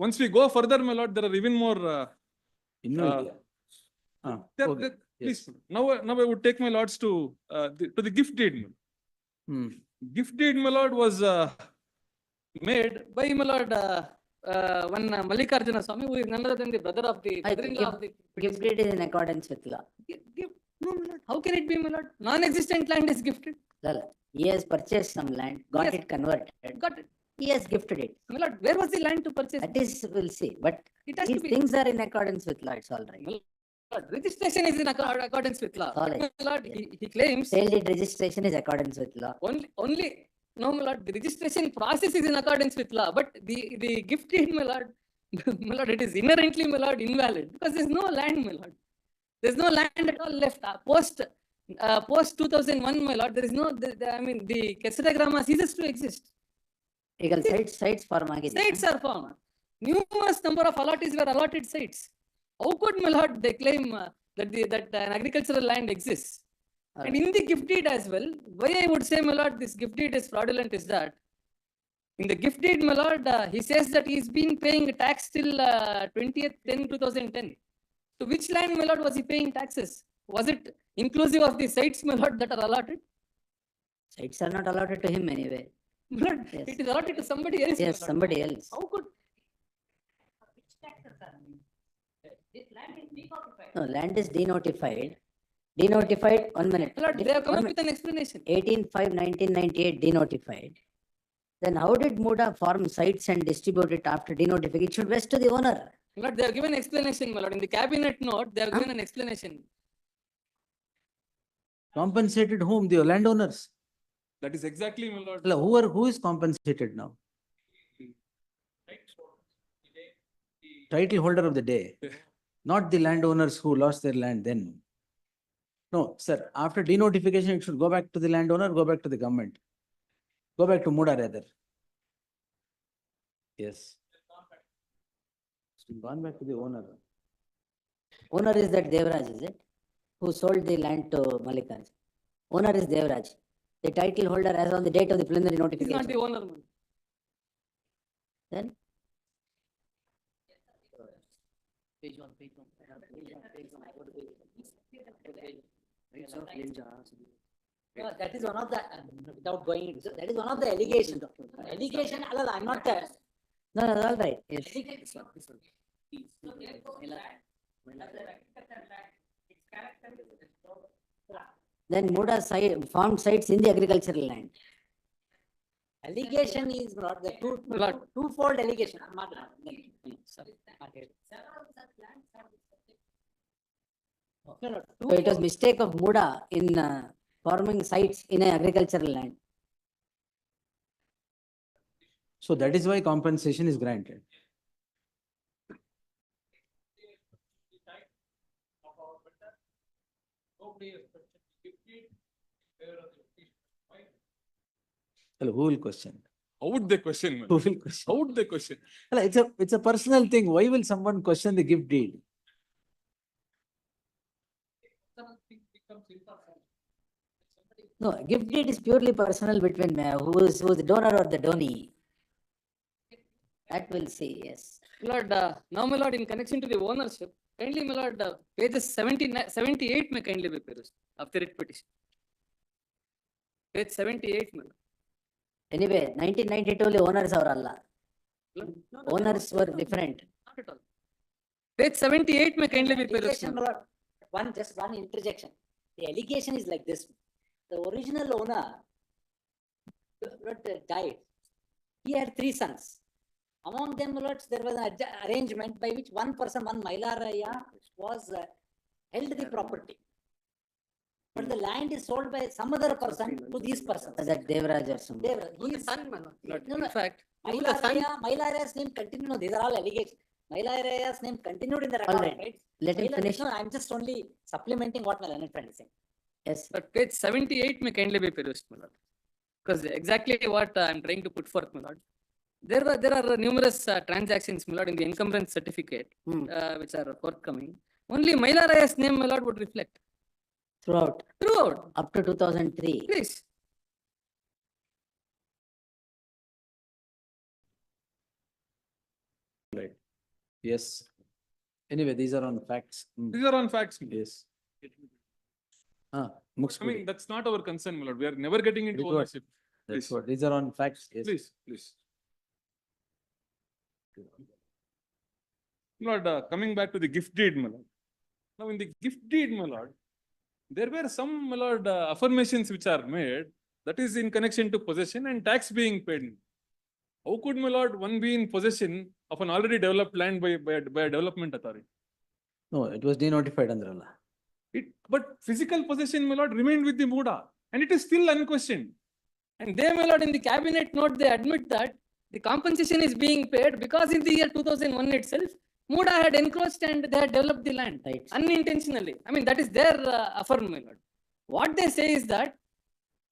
Once we go further, my lord, there are even more. Okay. Please, now I would take my lords to the gift deed. Gift deed, my lord, was made By my lord, one Mallikarjuna Swami, who is none other than the brother of the brother-in-law of the Gift deed is in accordance with law. No, my lord. How can it be, my lord? Non-existent land is gifted. Well, he has purchased some land, got Yes. it converted. Got it. He has gifted it. My lord, where was the land to purchase? That is, we'll see. But It has to these be. things are in accordance with law. It's all right. My lord, registration is in accordance with law. All right. My lord, he claims Sale deed registration is accordance with law. only. No, my lord, the registration process is in accordance with law, but the gift deed, my lord, my lord, it is inherently, my lord, invalid because there's no land, my lord. There's no land at all left. Post 2001, my lord, there is no. I mean, the Kesadagrama ceases to exist. ಈಗ sites form ಆಗಿದೆ. Sites are formed. Numerous number of allottees were allotted sites. How could, my lord, they claim that an agricultural land exists? And in the gift deed as well, why I would say, my lord, this gift deed is fraudulent is that in the gift deed, my lord, he says that he's been paying tax till 2010. To which land, my lord, was he paying taxes? Was it inclusive of the sites, my lord, that are allotted? Sites are not allotted to him anyway. My lord, Yes. it is allotted to somebody else. my Yes, lord. somebody else. How could? No, land is denotified. Denotified, 1 minute. My lord, they have come One up minute. with an explanation. 18/5/1998 denotified. Then how did MUDA form sites and distribute it after denotification? It should vest to the owner. My lord, they have given explanation, my lord. In the cabinet note, they have given an explanation. Compensated whom? The landowners. that is exactly, my lord. Who is compensated now? Title holder of the day, not the landowners who lost their land then. No, sir, after denotification, it should go back to the landowner, go back to the government. Go back to MUDA rather. Yes. It's gone back to the owner. Owner is that Devraj, is it? Who sold the land to Mallikarjun? Owner is Devraj. The title holder as on the date of the preliminary He's not the notification. owner. Man. Then, Page one, page one. No, that is one of the, without going into, that is one of the allegation. Allegation, I'm not, no, all right, yes. Then Muda site, farmed sites in the agricultural land. allegation is not the twofold allegation. I'm not, sorry, not here. No, no, So it was twofold. mistake of Muda in farming sites in an agricultural land. So that is why compensation is granted. Hello, who will question? How would they question? my Who lord? will question? How would they question? Hello, it's a personal thing. Why will someone question the gift deed? No, gift deed is purely personal between who is the donor or the donee. That will see, yes. My lord, now my lord, in connection to the ownership, kindly my lord, pages 79, 78 may kindly be perused of the writ petition. Page 78, my lord. Anyway, 1992 owners are Allah. No, Owners were different. not at all. Page 78 may kindly be perused. Allegation, my lord. Lord, just one interjection. The allegation is like this. The original owner died. He had 3 sons. Among them, Lord, there was an arrangement by which one person, one Mailaraya, was held the property. But the land is sold by some other person to these persons. That Devraj or something. He is Son, my lord. No, no. In fact, who the son? Mailaraya's name continued. No, these are all allegations. Mailaraya's name continued in the record, right. right? Let him finish. No, I'm just only supplementing what my learned friend is saying. Yes. But page 78 may kindly be perused, my lord. Because exactly what I'm trying to put forth, my lord. There are numerous transactions, my lord, in the encumbrance certificate, which are forthcoming. Only Mailaraya's name, my lord, would reflect Throughout, throughout. up to 2003. Please. Yes. Anyway, these are on facts. These are on facts. my lord. Yes. Mooks I mean, that's not our concern, my lord. We are never getting into Report. ownership. that's please. what, these are on facts. Yes. Please, please. My lord, coming back to the gift deed, my lord. Now, in the gift deed, my lord, there were some, my lord, affirmations which are made, that is in connection to possession and tax being paid. How could, my lord, one be in possession of an already developed land by a development authority? No, it was denotified under Allah. But physical possession, my lord, remained with the Muda, and it is still unquestioned. And they, my lord, in the cabinet note, they admit that the compensation is being paid because in the year 2001 itself, Muda had encroached and they had developed the land Right. unintentionally. I mean, that is their affirmation. What they say is that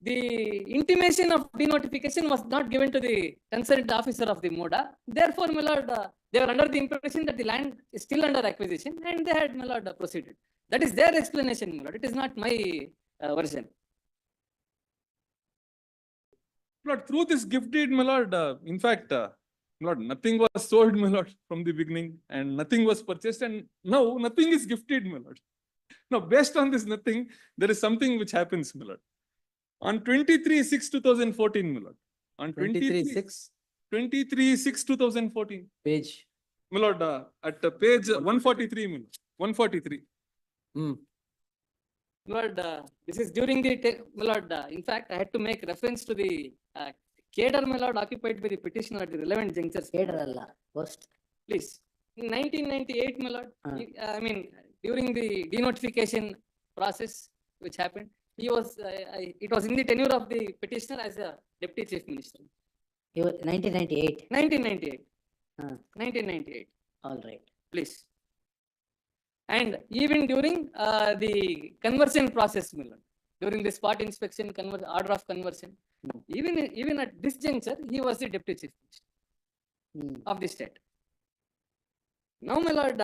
the intimation of denotification was not given to the concerned officer of the Muda. Therefore, my lord, they were under the impression that the land is still under acquisition and they had, my lord, proceeded. That is their explanation, my lord. It is not my version. Lord, through this gift deed, my lord, in fact, my lord, nothing was sold, my lord, from the beginning, and nothing was purchased, and now nothing is gifted, my lord. Now, based on this nothing, there is something which happens, my lord. On 23/6/2014, my lord. On 23/6, 23/6/2014, page. my lord, at page 143, my lord. 143. Lord, this is during the, my lord, in fact, I had to make reference to the cadre, my lord, occupied by the petitioner at the relevant junctures. Cadre Allah, post. Please. In 1998, my lord, Ah. I mean, during the denotification process which happened, he was, it was in the tenure of the petitioner as a deputy chief minister. 1998, 1998. Ah. 1998, all right. please. And even during the conversion process, my lord, during the spot inspection, order of conversion, even at this juncture, he was the deputy chief minister. Hmm. of the state. Now, my lord,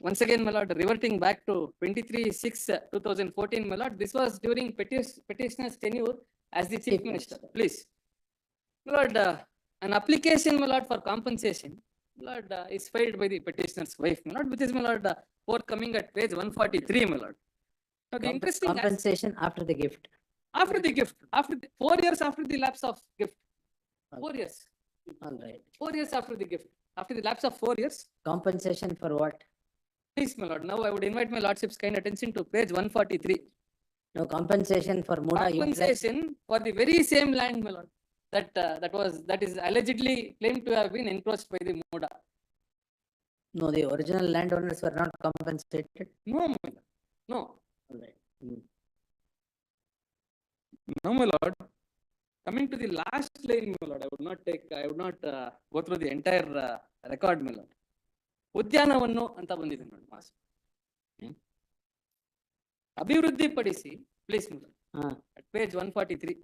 once again, my lord, reverting back to 23/6/2014, my lord, this was during petitioner's tenure as the chief Chief minister. Minister. Please, my lord, an application, my lord, for compensation, my lord, is filed by the petitioner's wife, my lord, which is, my lord, forthcoming at page 143, my lord. Now, the interesting Compensation after the gift. after the gift, 4 years after the lapse of gift, 4 years, All right. 4 years after the gift, after the lapse of 4 years. Compensation for what? Please, my lord, now I would invite my lordship's kind attention to page 143. No compensation for Muda useless. Compensation for the very same land, my lord, that is allegedly claimed to have been encroached by the Muda. No, the original landowners were not compensated. No, my lord, no. All right. Hmm. Now, my lord, coming to the last line, my lord, I would not go through the entire record, my lord. ಉದ್ಯಾನವನ್ನು ಅಂತ ಬಂದಿದೆ ನೋಡಿ mass. ಅಭಿವೃದ್ಧಿ ಪಡಿಸಿ, please at page 143,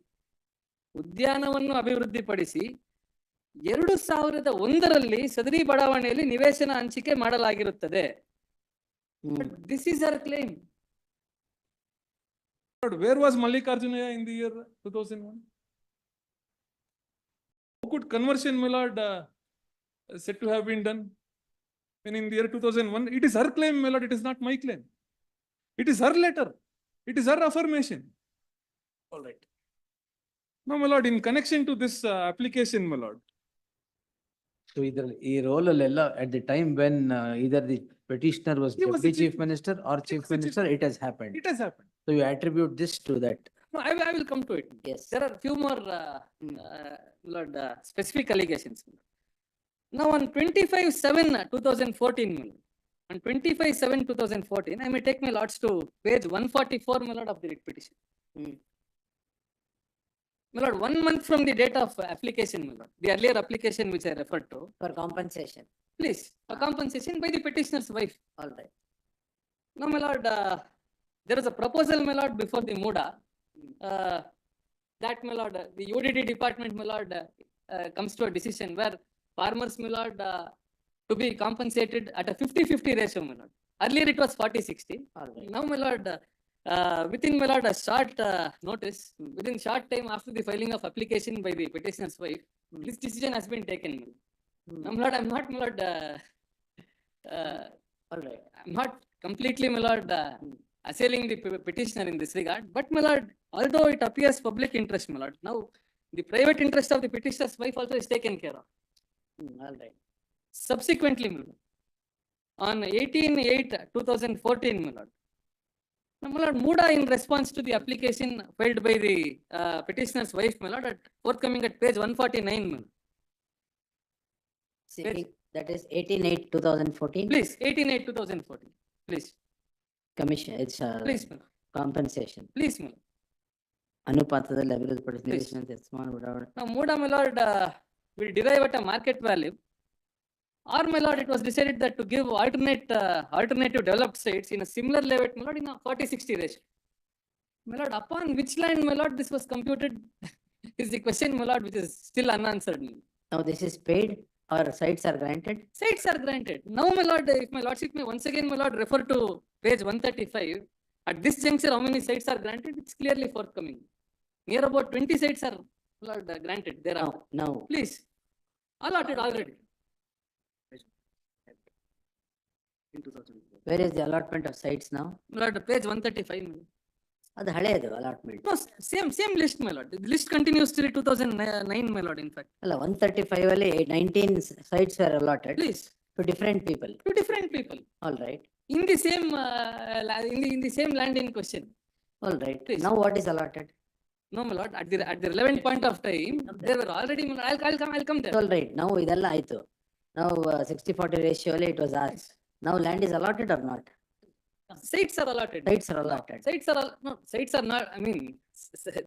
ಉದ್ಯಾನವನ್ನು ಅಭಿವೃದ್ಧಿಪಡಿಸಿ 2001ರಲ್ಲಿ ಸದರಿ ಬಡಾವಣೆಯಲ್ಲಿ ನಿವೇಶನ ಹಂಚಿಕೆ ಮಾಡಲಾಗಿರುತ್ತದೆ. This is our claim. Where was Mallikarjunaya in the year 2001? How could conversion, my lord, said to have been done? When in the year 2001, it is her claim, my lord, it is not my claim. It is her letter. It is her affirmation. All right. Now, my lord, in connection to this application, my lord, So either ಈ roll ಅಲ್ಲೆಲ್ಲ at the time when either the petitioner was He was deputy the chief chief- minister or chief was the chief minister, it has happened. it has happened. So you attribute this to that. No, I will come to it. Yes. There are few more Lord, specific allegations. Now on 25/7/2014, my lord, on 25/7/2014, I may take my lords to page 144, my lord, of the writ petition. My lord, 1 month from the date of application, my lord, the earlier application which I referred to, For compensation. please, a compensation by the petitioner's wife. All right. Now, my lord, there is a proposal, my lord, before the Muda, that, my lord, the UDD department, my lord, comes to a decision where farmers, my lord, to be compensated at a 50/50 ratio, my lord. Earlier it was 40/60. All right. Now, my lord, within, my lord, a short notice, within short time after the filing of application by the petitioner's wife, this decision has been taken. My lord. Now, my lord, I'm not, my lord, All right. I'm not completely, my lord, assailing the petitioner in this regard, but, my lord, although it appears public interest, my lord, now the private interest of the petitioner's wife also is taken care of. All right. Subsequently, my lord, on 18/8/2014, my lord, now, my lord, Muda, in response to the application filed by the petitioner's wife, my lord, forthcoming at page 149, my lord. See, Yes. that is 18/8/2014. Please, 18/8/2014, please, Commission, it's please, my lord. compensation. Please, my lord. ಅನುಪಾತದಲ್ಲಿ ಅಭಿವೃದ್ಧಿಪಡಿಸಿದ Please. ನಿವೇಶನ ಯಜಮಾನ ಬಡಾವಣೆ. Now, Muda, my lord, will derive at a market value, or, my lord, it was decided that to give alternative developed sites in a similar layout, my lord, in a 40/60 ratio. My lord, upon which land, my lord, this was computed is the question, my lord, which is still unanswered. Now this is paid or sites are granted? Sites are granted. Now, my lord, if my lordship may once again, my lord, refer to page 135, at this juncture, how many sites are granted? It's clearly forthcoming. Near about 20 sites are, my lord, granted. There are, Now, please, allotted already. In 2000. where is the allotment of sites now? My lord, page 135. my lord. ಅದು ಹಳೆಯದು allotment. No, same list, my lord. The list continues till 2009, my lord, in fact. ಅಲ್ಲ 135 ಅಲ್ಲಿ 19 sites were allotted Please, to different people. to different people All right. in the same in the same land in question. All right. Please. Now what is allotted? No, my lord, at the relevant point of time, there were already, my lord, I'll come there. All right. Now ಇದೆಲ್ಲ ಆಯ್ತು. Now 60/40 ratio ಅಲ್ಲಿ it was asked. Now land is allotted or not? Sites are allotted. Sites are allotted. Sites are, no, sites are not, I mean,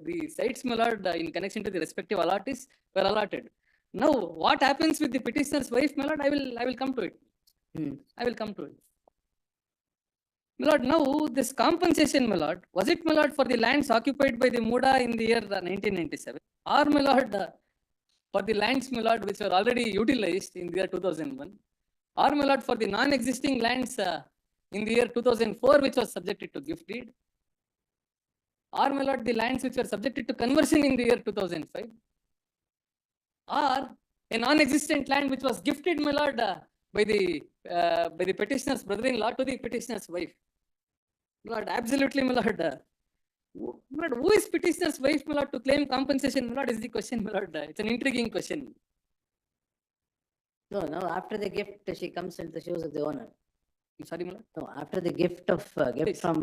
the sites, my lord, in connection to the respective allottees were allotted. Now, what happens with the petitioner's wife, my lord, I will come to it. I will come to it. My lord, now this compensation, my lord, was it, my lord, for the lands occupied by the Muda in the year 1997? Or, my lord, for the lands, my lord, which were already utilized in the year 2001, or my lord, for the non-existing lands in the year 2004, which was subjected to gift deed, or my lord, the lands which were subjected to conversion in the year 2005, or a non-existent land which was gifted, my lord, by the petitioner's brother-in-law to the petitioner's wife. My lord, absolutely, my lord. My lord, who is petitioner's wife, my lord, to claim compensation? My lord, is the question, my lord. It's an intriguing question. No, after the gift, she comes into the shoes of the owner. I'm sorry, my lord. No, after the gift Please. from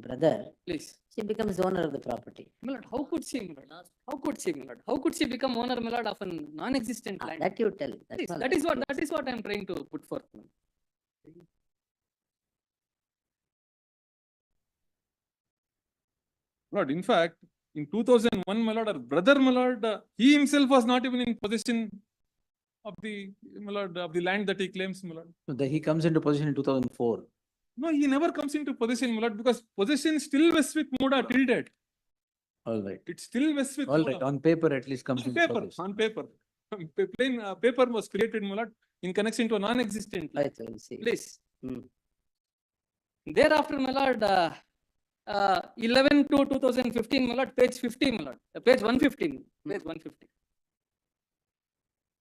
brother, Please. she becomes the owner of the property. My lord, how could she, my lord? How could she, my lord? How could she become owner, my lord, of a non-existent land? That you tell. That's Please, all. that is what I'm trying to put forth. my lord. Lord, in fact, in 2001, my lord, our brother, my lord, he himself was not even in possession of the, my lord, of the land that he claims, my lord. So he comes into position in 2004. No, he never comes into possession, my lord, because possession still vests with Muda till date. All right. It still vests with All Muda. right. On paper, at least comes On into paper, possession. on paper. Plain paper was created, my lord, in connection to a non-existent land. Right, we'll see. Please. Hmm. Thereafter, my lord, 11 to 2015, my lord, page 50, my lord, page 115, page 150.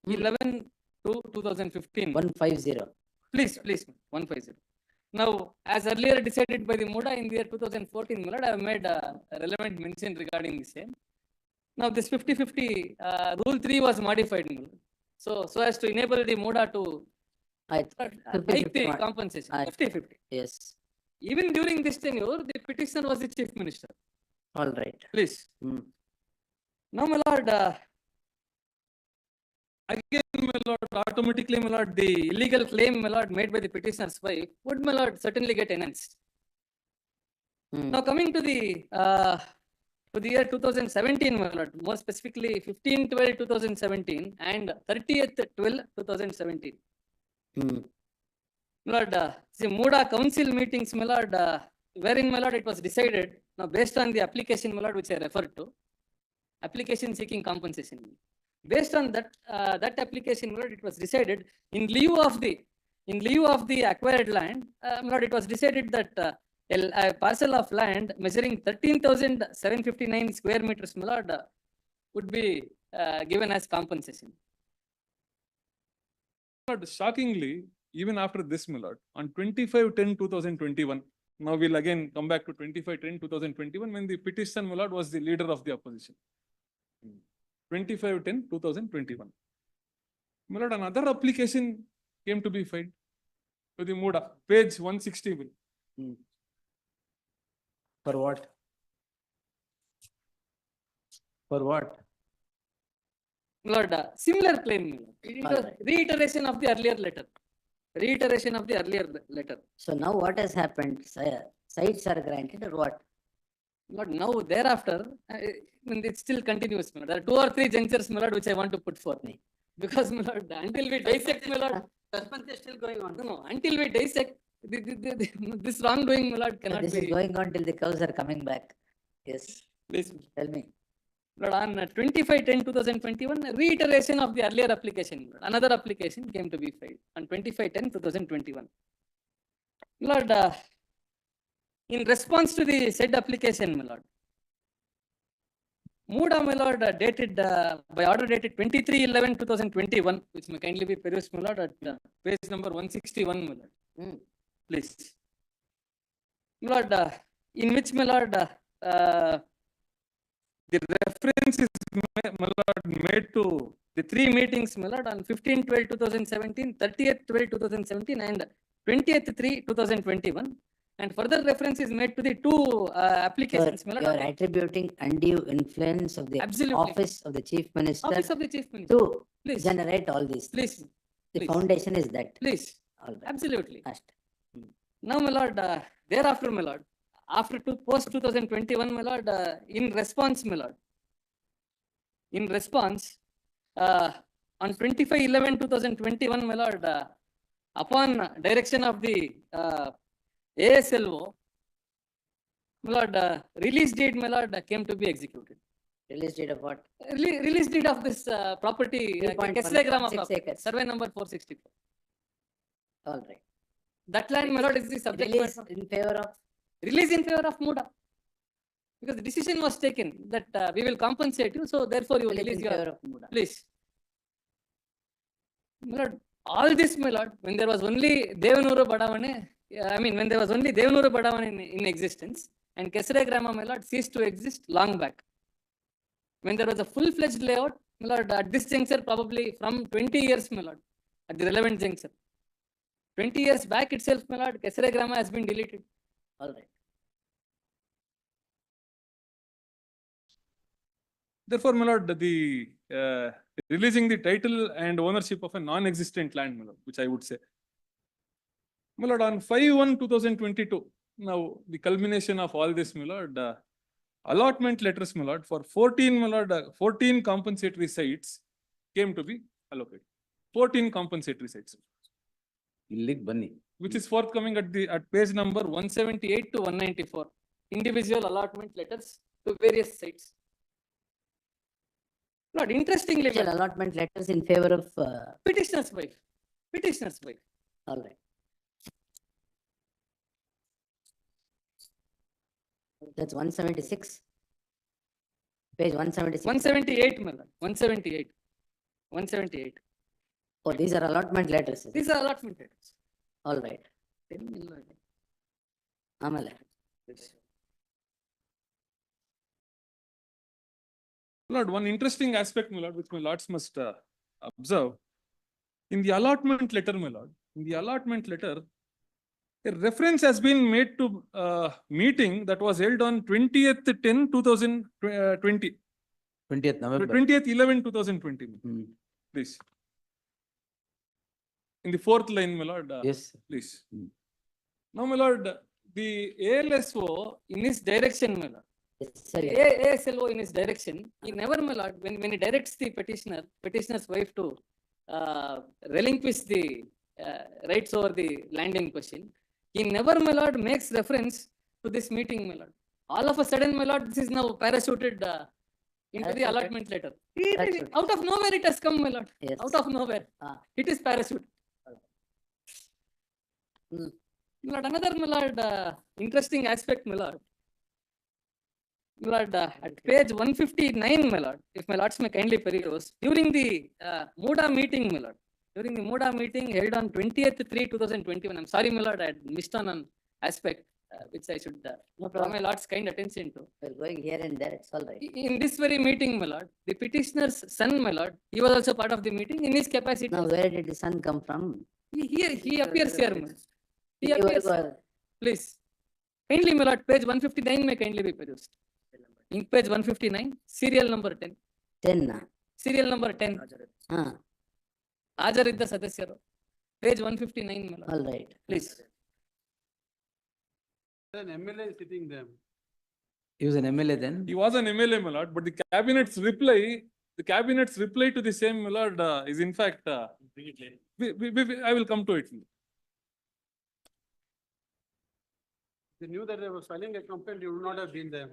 11 to 2015. 150. Please, 150. Now, as earlier decided by the MODA in the year 2014, my lord, I have made a relevant mention regarding the same. Now, this 50-50 rule 3 was modified, my lord. So as to enable the MODA to Right. hike the 50-50 compensation, Aye. 50-50. Yes. Even during this tenure, the petitioner was the chief minister. All right. Please. Hmm. Now, my lord, Again, my lord, automatically, my lord, the illegal claim, my lord, made by the petitioner's wife would, my lord, certainly get enhanced. Hmm. Now, coming to the year 2017, my lord, more specifically 15/12/2017 and 30th/12/2017. Hmm. My lord, the MODA council meetings, my lord, wherein, my lord, it was decided, now based on the application, my lord, which I referred to, application seeking compensation. Based on that application, my lord, it was decided in lieu of the acquired land, my lord, it was decided that a parcel of land measuring 13,759 square meters, my lord, would be given as compensation. Lord, shockingly, even after this, my lord, on 25/10/2021, now we'll again come back to 25/10/2021 when the petition, my lord, was the leader of the opposition. 25/10/2021. My lord, another application came to be filed to the MODA, page 160. For what? For what? My lord, similar claim, my lord. It was Alright. reiteration of the earlier letter. Reiteration of the earlier letter. So now what has happened? Sites are granted or what? Lord, now thereafter, it still continues, my lord. There are 2 or 3 junctures, my lord, which I want to put forth. Because, my lord, until we dissect, my lord, Suspense is still going on. no, until we dissect, this wrongdoing, my lord, cannot This is be. going on till the cows are coming back. Yes. Please. Tell me. Lord, on 25/10/2021, reiteration of the earlier application, Lord. Another application came to be filed on 25/10/2021. Lord, in response to the said application, my lord, MODA, my lord, dated by order dated 23/11/2021, which may kindly be perused, my lord, at page number 161, my lord. Hmm. Please. My lord, in which, my lord, the reference is, my lord, made to the 3 meetings, my lord, on 15/12/2017, 30th/12/2017, and 20th/3/2021. And further reference is made to the 2 applications, my You lord. are attributing undue influence of the Absolutely. office of the chief minister Office of the Chief Minister. to Please, generate all these. please, The please. foundation is that. please. All right. Absolutely. Asked. Now, my lord, thereafter, my lord, after post 2021, my lord, in response, my lord, in response, on 25/11/2021, my lord, upon direction of the ASLO, my lord, release date, my lord, came to be executed. Release date of what? Release deed of this property, 3.1 of 6 acres. survey number 464. All right. That land, my lord, is the subject Release matter. in favor of, Release in favor of Muda. Because the decision was taken that we will compensate you, so therefore you will release release in favor your, of Muda. please. My lord, all this, my lord, when there was only Devanuru Badavane, I mean, when there was only Devanuru Badavane in existence, and Kesare Grama, my lord, ceased to exist long back. When there was a full-fledged layout, my lord, at this juncture, probably from 20 years, my lord, at the relevant juncture. 20 years back itself, my lord, Kesare Grama has been deleted. All right. Therefore, my lord, the releasing the title and ownership of a non-existent land, my lord, which I would say. My lord, on 5/1/2022, now the culmination of all this, my lord, allotment letters, my lord, for 14, my lord, 14 compensatory sites came to be allocated. 14 compensatory sites, ಇಲ್ಲಿಗೆ ಬನ್ನಿ. which is forthcoming at page number 178 to 194. Individual allotment letters to various sites. Lord, interestingly, Individual allotment letters in favor of, petitioner's wife. Petitioner's wife. all right. That's 176. Page 176. 178, my lord. 178. 178. Oh, these are allotment letters. is it? These are allotment letters. All right. 10 million. ಆಮೇಲೆ Lord, one interesting aspect, my lord, which my lords must observe. In the allotment letter, my lord, in the allotment letter, a reference has been made to meeting that was held on 20th/10/2020, 20th November. 20th/11/2020. Hmm. Please. In the fourth line, my lord, Yes. please. Hmm. Now, my lord, the ALSO In his direction, my lord. yes, sir. ASLO in his direction, he never, my lord, when he directs the petitioner's wife to relinquish the rights over the land in question, he never, my lord, makes reference to this meeting, my lord. All of a sudden, my lord, this is now parachuted into the Parachuted? allotment letter. Parachuted. Out of nowhere it has come, my lord. Yes. Out of nowhere. Ah. It is parachute. My lord, another, my lord, interesting aspect, my lord. My lord, at page 159, my lord, if my lords may kindly peruse, during the Muda meeting, my lord, during the Muda meeting held on 20th/3/2021, I'm sorry, my lord, I had missed on an aspect which I should No draw my problem. lord's kind attention to. We're going here and there. It's all right. In this very meeting, my lord, the petitioner's son, my lord, he was also part of the meeting in his capacity. Now, where did the sun come from? He appears here, my lord. He You appears. are- Please. Kindly, my lord, page 159 may kindly be perused. In page 159, serial number 10. 10. Serial number 10. ಹಾಜರಿದ್ದ ಸದಸ್ಯರು. Page 159, my lord. All right. Please. An MLA sitting there. He was an MLA then. He was an MLA, my lord, but the cabinet's reply to the same, my lord, is in fact, I will come to it. They knew that they were filing a complaint, you would not have been there.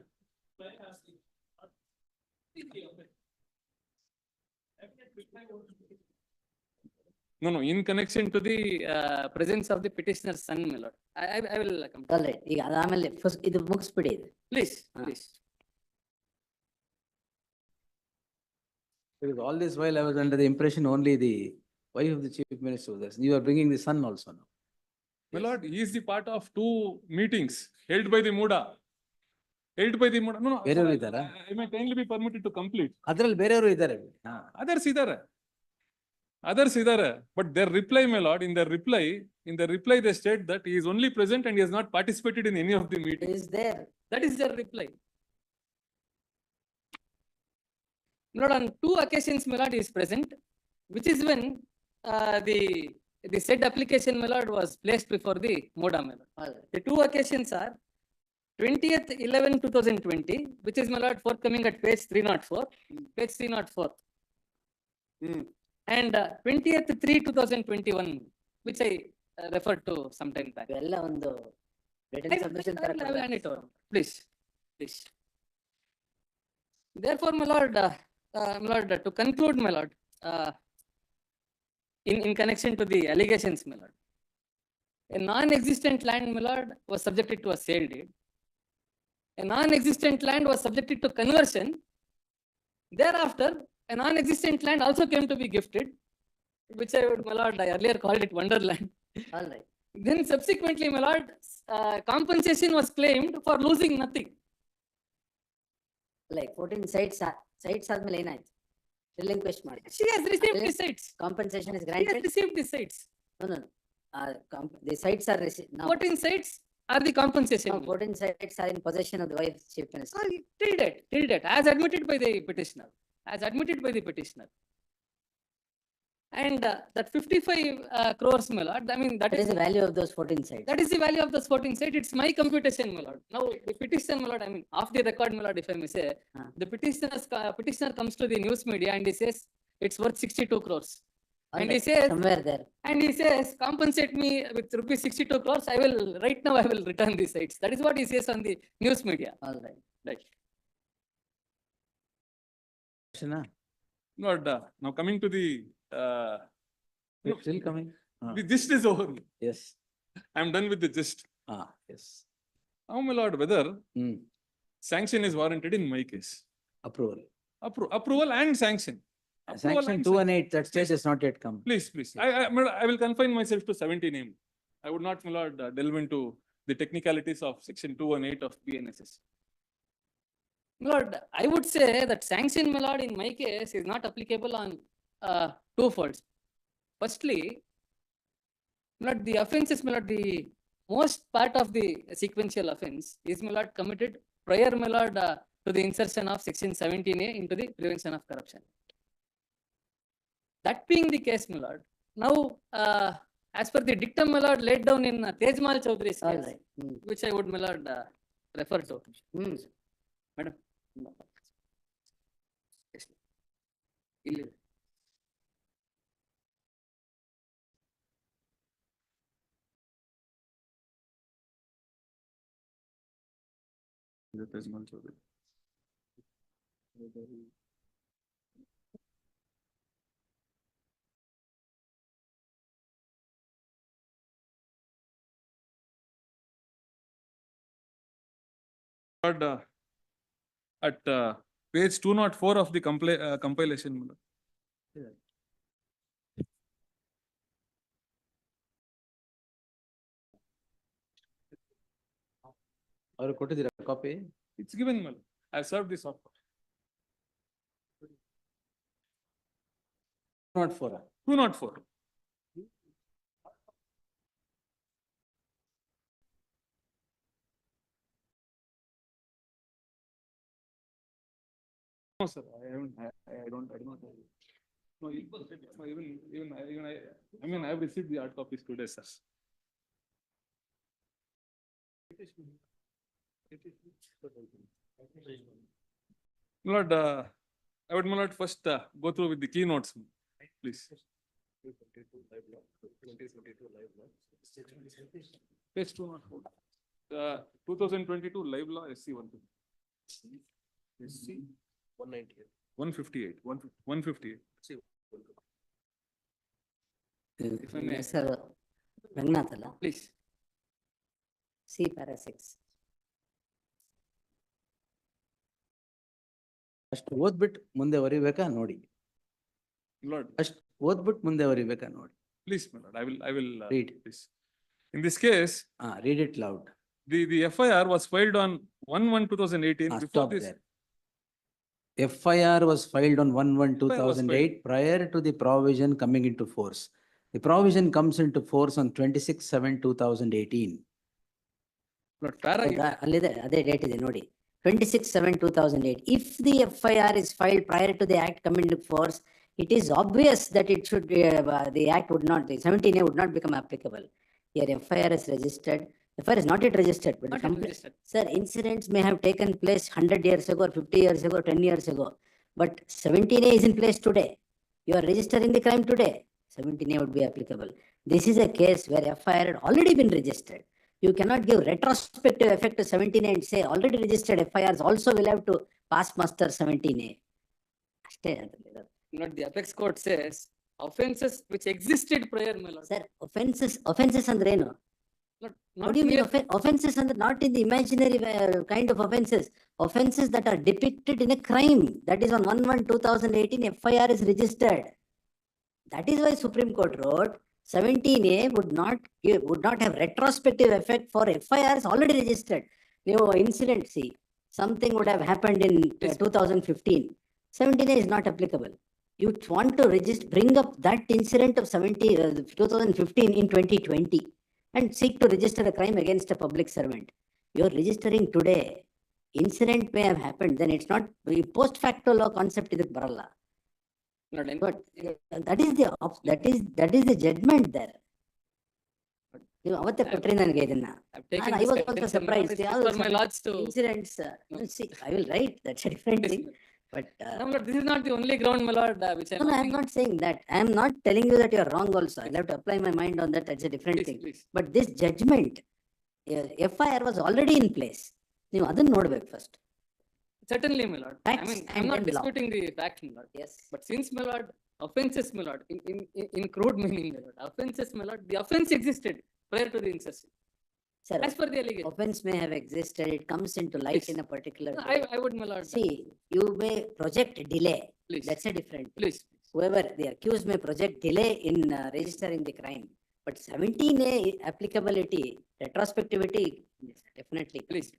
No, in connection to the Presence of the petitioner's son, my lord. I will come. All right. ಈಗ ಅದಾದ್ಮೇಲೆ first ಇದು ಮುಗಿಸ್ಬಿಡಿ ಇದು. Please, Ah. please. Because all this while I was under the impression only the wife of the chief minister was there. You are bringing the son also now. My lord, he is the part of 2 meetings held by the Muda. Held by the Muda. No, ಬೇರೆಯವರು ಇದ್ದಾರಾ? I may kindly be permitted to complete. ಅದ್ರಲ್ಲಿ ಬೇರೆಯವರು ಇದ್ದಾರೆ. Others idare. But their reply, my lord, in their reply they state that he is only present and he has not participated in any of the It meetings. is there. That is their reply. My lord, on 2 occasions, my lord, he is present, which is when the said application, my lord, was placed before the Muda, my lord. All right. The 2 occasions are 20th/11/2020, which is, my lord, forthcoming at page 304, page 304. And 20th/3/2021, which I referred to some time back. ಇವೆಲ್ಲ ಒಂದು written submission ತರ I will hand it over. Please, please. Therefore, my lord, to conclude, my lord, in connection to the allegations, my lord, a non-existent land, my lord, was subjected to a sale deed. A non-existent land was subjected to conversion. Thereafter, a non-existent land also came to be gifted, which I would, my lord, I earlier called it Wonderland. All right. Then subsequently, my lord, compensation was claimed for losing nothing. Like 14 sites ಆದ್ಮೇಲೆ ಏನಾಯ್ತು? Relinquish ಮಾಡಿ. She has received Again, the sites. Compensation is She has granted? received the sites. No. The sites are received now. 14 sites are the compensation. Now 14 sites are in possession of the wife chief minister. Till date, as admitted by the petitioner. And that 55 crores, my lord, I mean, That is the value of those 14 sites. that is the value of those 14 sites. It's my computation, my lord. Now, the petition, my lord, I mean, off the record, my lord, if I may say, the petitioner comes to the news media and he says it's worth 62 crores. All And he right, says, somewhere there. and he says, compensate me with rupees 62 crores. Right now, I will return the sites. That is what he says on the news media. All right. Right. Question, ah? Lord, now coming to the, It's still coming? the gist is over. Yes. I'm done with the gist. Yes. Now, my lord, whether Hmm. sanction is warranted in my case. Approval. Approval and sanction. Approval Sanction and 2 and 8, that stage has not yet come. Please. My lord, I will confine myself to 17 name. I would not, my lord, delve into the technicalities of section 2 and 8 of BNSS. My lord, I would say that sanction, my lord, in my case is not applicable on two folds. Firstly, my lord, the offenses, my lord, the most part of the sequential offense is, my lord, committed prior, my lord, to the insertion of section 17A into the Prevention of Corruption. That being the case, my lord, now, as per the dictum, my lord, laid down in Tejmal Chaudhary's All case, right. which I would, my lord, refer to. Madam. Yes. ಇಲ್ಲಿ. Lord, at page 204 of the compilation, my lord. ಅವ್ರು ಕೊಟ್ಟಿದ್ದೀರಾ copy? It's given, my lord. I served this soft copy. 204. 204. No, sir, I don't have it. No, I mean, I have received the hard copies today, sir. Lord, I would, my lord, first go through with the keynotes, please. Page 204. 2022 live law SC 150. SC 158. 158. If I may. Sir, Rangnath ಅಲ್ಲ? Please. C para 6. ಅಷ್ಟು ಓದ್ಬಿಟ್ಟು ಮುಂದೆ ಬರಿಬೇಕಾ ನೋಡಿ. Lord, ಅಷ್ಟು ಓದ್ಬಿಟ್ಟು ಮುಂದೆ ಬರಿಬೇಕಾ ನೋಡಿ. please, my lord, I will Read. please. In this case, Read it loud. the FIR was filed on 1/1/2018. Before Stop this, there. FIR was filed on 1/1/2008 filed. prior to the provision coming into force. The provision comes into force on 26/7/2018. Lord, para, ಅಲ್ಲಿದೆ ಅದೇ date ಇದೆ ನೋಡಿ. 26/7/2008. If the FIR is filed prior to the act coming into force, it is obvious that it should, the act would not, the 17A would not become applicable. Here FIR is registered. FIR is not yet registered, but the Not yet complaint, registered. sir, incidents may have taken place 100 years ago, or 50 years ago, 10 years ago. But 17A is in place today. You are registering the crime today. 17A would be applicable. This is a case where FIR had already been registered. You cannot give retrospective effect to 17A and say already registered FIRs also will have to pass muster 17A. ಅಷ್ಟೇ ಅದ್ರಲ್ಲಿ ಇರೋದು. Not the apex court says offences which existed prior, my lord. Sir, offenses ಅಂದ್ರೆ ಏನು? Not- What not do you mean mere- offenses and not in the imaginary kind of offenses? Offenses that are depicted in a crime. That is on 1/1/2018 FIR is registered. That is why Supreme Court wrote 17A would not have retrospective effect for FIRs already registered. New incident, see, something would have happened in 2015. 17A is not applicable. You want to bring up that incident of 2015 in 2020. And seek to register a crime against a public servant. You are registering today. Incident may have happened, then it's not post facto law concept iduk baralla. Not any- But that is the judgment there. ನೀವು ಅವತ್ತೇ ಕೊಟ್ರಿ ನನಗೆ ಇದನ್ನ. I've taken I this was also sentence, surprised. it's Yeah, for my lords to. Incidents, see, I will write, that's a different Yes, thing, my lord. but No, but this is not the only ground, my lord, which I'm. no, I am not saying that. I am not telling you that you are wrong also. I'll have to apply my mind on that, that's a different Please, thing. please. But this judgment, FIR was already in place. ನೀವು ಅದನ್ನ ನೋಡ್ಬೇಕು first. Certainly, my lord. I Facts mean, and I'm not then law. disputing the fact, my lord. Yes. But since, my lord, offenses, my lord, in crude meaning, my lord, offenses, my lord, the offense existed prior to the insertion. Sir, As per the allegation. offense may have existed, it comes into light Yes. in a particular No, way. I would, my lord. See, you may project delay, Please, that's a different thing. please. Whoever, the accused may project delay in registering the crime. But 17A applicability, retrospectivity, yes, definitely. Please.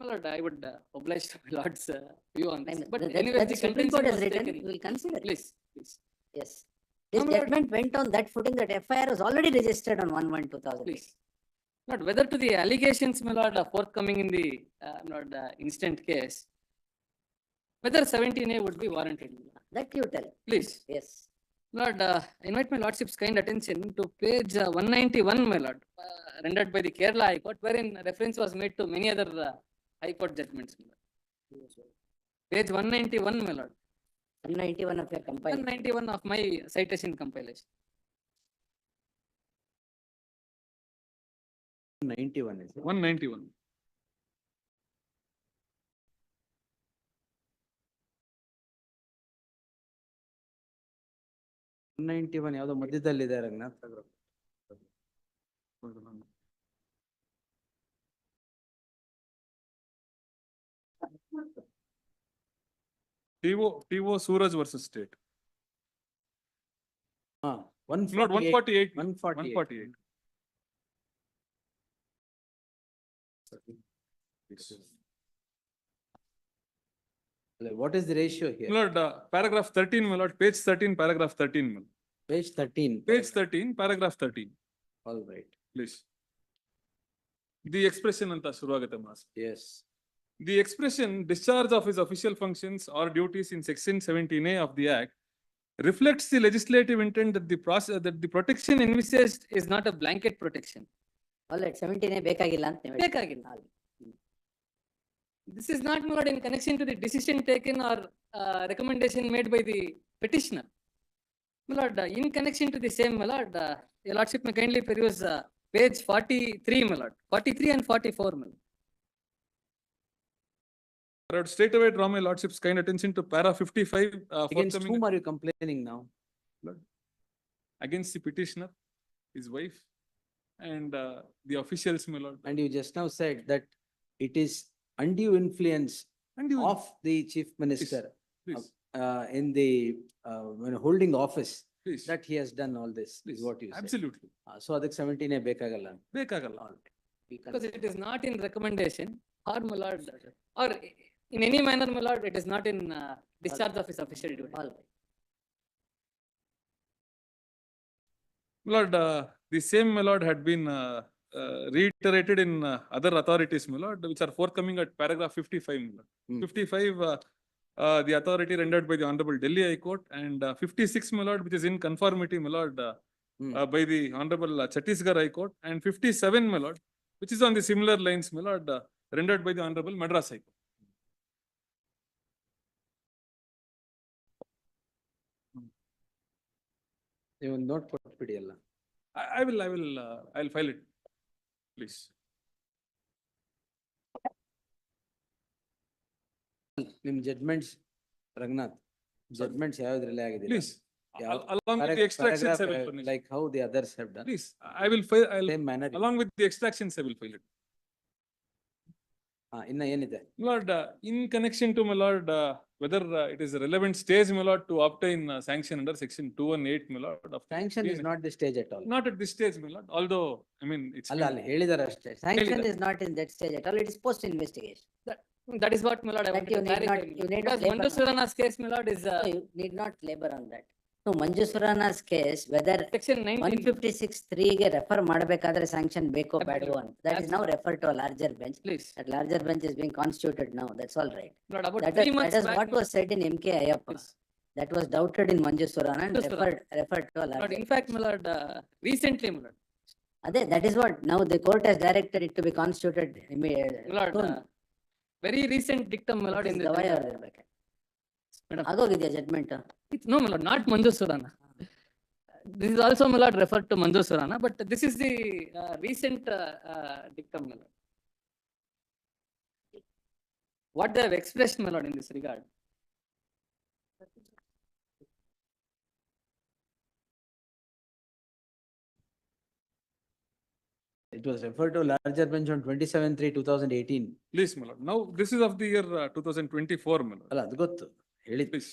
My lord, I would oblige to my lord's view on this. But That- anyway, that the the Supreme Court contention has was written, taken. we will consider it. Please, please, Yes. This No, my lord. judgment went on that footing that FIR was already registered on 1/1/2008. please. Not whether to the allegations, my lord, are forthcoming in the, not instant case, whether 17A would be warranted. my lord. That you tell, Please. yes. Lord, I invite my lordship's kind attention to page 191, my lord, rendered by the Kerala High Court, wherein reference was made to many other High Court judgments. My lord. Page 191, my lord, 191 of your compile. 191 of my citation compilation. 91 is it? 191. One 91 ಯಾವ್ದೋ ಮಧ್ಯದಲ್ಲಿದೆ Ranganath. TO Suraj versus State. ಹಾ, Not 148. 148. 148. What is the ratio here? My lord, paragraph 13, my lord, page 13, paragraph 13, my lord. Page 13. Page 13, paragraph 13, All right, please. The expression anta ಶುರುವಾಗುತ್ತೆ mass. yes. The expression discharge of his official functions or duties in section 17A of the Act reflects the legislative intent that the process, that the protection envisaged Is not a blanket protection. All right, 17A ಬೇಕಾಗಿಲ್ಲ ಅಂತ ನೀವು ಹೇಳ್ತೀರಿ. ಬೇಕಾಗಿಲ್ಲ. This is not, my lord, in connection to the decision taken or recommendation made by the petitioner. My lord, in connection to the same, my lord, your lordship may kindly peruse page 43, my lord, 43 and 44, my lord. I would straight away draw my lordship's kind attention to para 55 Against forthcoming whom are you complaining now? against the petitioner, his wife, and the officials, my lord. And you just now said that it is undue influence And you, of the chief minister please, in the when holding office please, that he has done all this, is please, what you said. absolutely. So ಅದಕ್ಕೆ 17A ಬೇಕಾಗಲ್ಲ. ಬೇಕಾಗಲ್ಲ. All right. We Because consider. it is not in recommendation or, my lord, or in any manner, my lord, it is not in discharge of his official duty. All right. My lord, the same, my lord, had been reiterated in other authorities, my lord, which are forthcoming at paragraph 55, my lord. 55, the authority rendered by the Honorable Delhi High Court, and 56, my lord, which is in conformity, my lord, by the Honorable Chhattisgarh High Court, and 57, my lord, which is on the similar lines, my lord, rendered by the Honorable Madras High Court. ನೀವು ಒಂದು note ಕೊಟ್ಬಿಡಿ ಅಲ್ಲ. I'll file it, please. ನಿಮ್ ಜಡ್ಮೆಂಟ್ಸ್ ರಂಗನಾಥ್ ಜಡ್ಮೆಂಟ್ಸ್ ಯಾವ್ದ್ರಲ್ಲೇ ಆಗಿದೆ Please, along with the extractions, I will furnish. Like how the others have done Please, I will file, same manner along with the extractions, I will file it. ಇನ್ನ ಏನಿದೆ My lord, in connection to my lord, whether it is a relevant stage, my lord, to obtain sanction under section 218, my lord. of sanction is PNA. Not the stage at all Not at this stage, my lord, although, I mean, it's. ಅಲ್ಲ been- ಅಲ್ಲಿ ಹೇಳಿದಾರೆ ಅಷ್ಟೇ Sanction ಹೇಳಿದ್ದಾರೆ. is not in that stage at all, it is post investigation. That is what, my lord, I That wanted you to need clarify. not- you need not Because labor Manju on. Surana's case, my lord, is No, you need not labor on that. No, Manju Surana's case, whether section 19. 156(3) ಗೆ refer ಮಾಡಬೇಕಾದ್ರೆ sanction ಬೇಕೋ ಬೇಡವೋ ಅಂತ. That is now Absolutely. referred to a larger bench. Please, That larger bench is being constituted now, that's all right. Lord, about That 3 is, months that is back. what was said in MK Ayappa. Please. That was doubted in Manju Surana and Manju Surana. referred to a Lord, larger. in fact, my lord, recently, my lord, ಅದೇ, that is what, now the court has directed it to be constituted my immediately. lord, very recent dictum, my lord, in the. Gavai ಅವ್ರದಿರ್ಬೇಕು. Madam. ಆಗೋಗಿದ್ಯಾ judgment? No, my lord, not Manju Surana. This is also, my lord, referred to Manju Surana, but this is the recent dictum, my lord. What they have expressed, my lord, in this regard. It was referred to larger bench on 27/3/2018. Please, my lord. Now, this is of the year 2024, my lord. ಅಲ್ಲ ಅದು ಗೊತ್ತು ಹೇಳಿದ್ದು Please.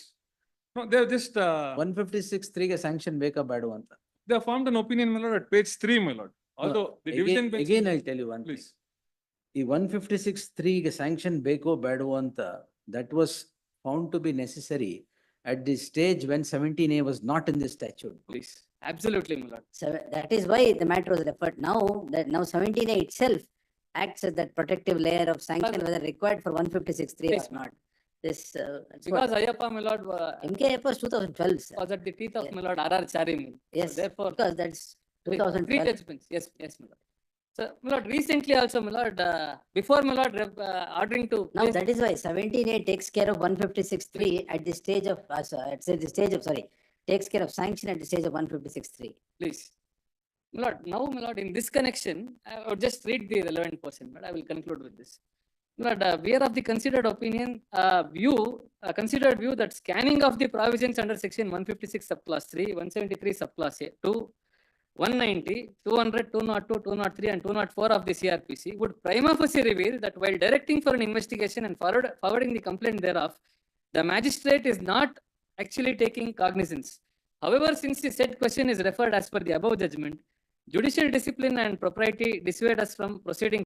No, they have just, 156(3) ಗೆ sanction ಬೇಕಾ ಬೇಡವಾ ಅಂತ. they have formed an opinion, my lord, at page 3, my lord. Although the division bench. Again, I'll tell you one thing. Please. ಈ 156(3) ಗೆ ಸ್ಯಾಂಕ್ಷನ್ ಬೇಕೋ ಬೇಡವೋ ಅಂತ that was found to be necessary at the stage when 17A was not in the statute. Please, absolutely, my lord. That is why the matter was referred. Now, that now 17A itself acts as that protective layer of sanction, Because- whether required for 156(3) Yes, or not. This, that's Because what, Ayappa, my lord, MK Ayappa was 2012, sir. was at the teeth of my lord R.R. Charim. Yes, Therefore. because that's Three 2012. judgments, yes, yes, my lord. So, my lord, recently also, my lord, before my lord, ordering to. Now, place- that is why 17A takes care of 156(3) at the stage of, the stage of, sorry, takes care of sanction at the stage of 156(3). Please. My lord, now, my lord, in this connection, I would just read the relevant portion, but I will conclude with this. My lord, we are of the considered opinion, considered view that scanning of the provisions under section 156 subclass 3, 173 subclass 2, 190, 200, 202, 203 and 204 of the CRPC would prima facie reveal that while directing for an investigation and forwarding the complaint thereof, the magistrate is not actually taking cognizance. However, since the said question is referred as per the above judgment, judicial discipline and propriety dissuade us from proceeding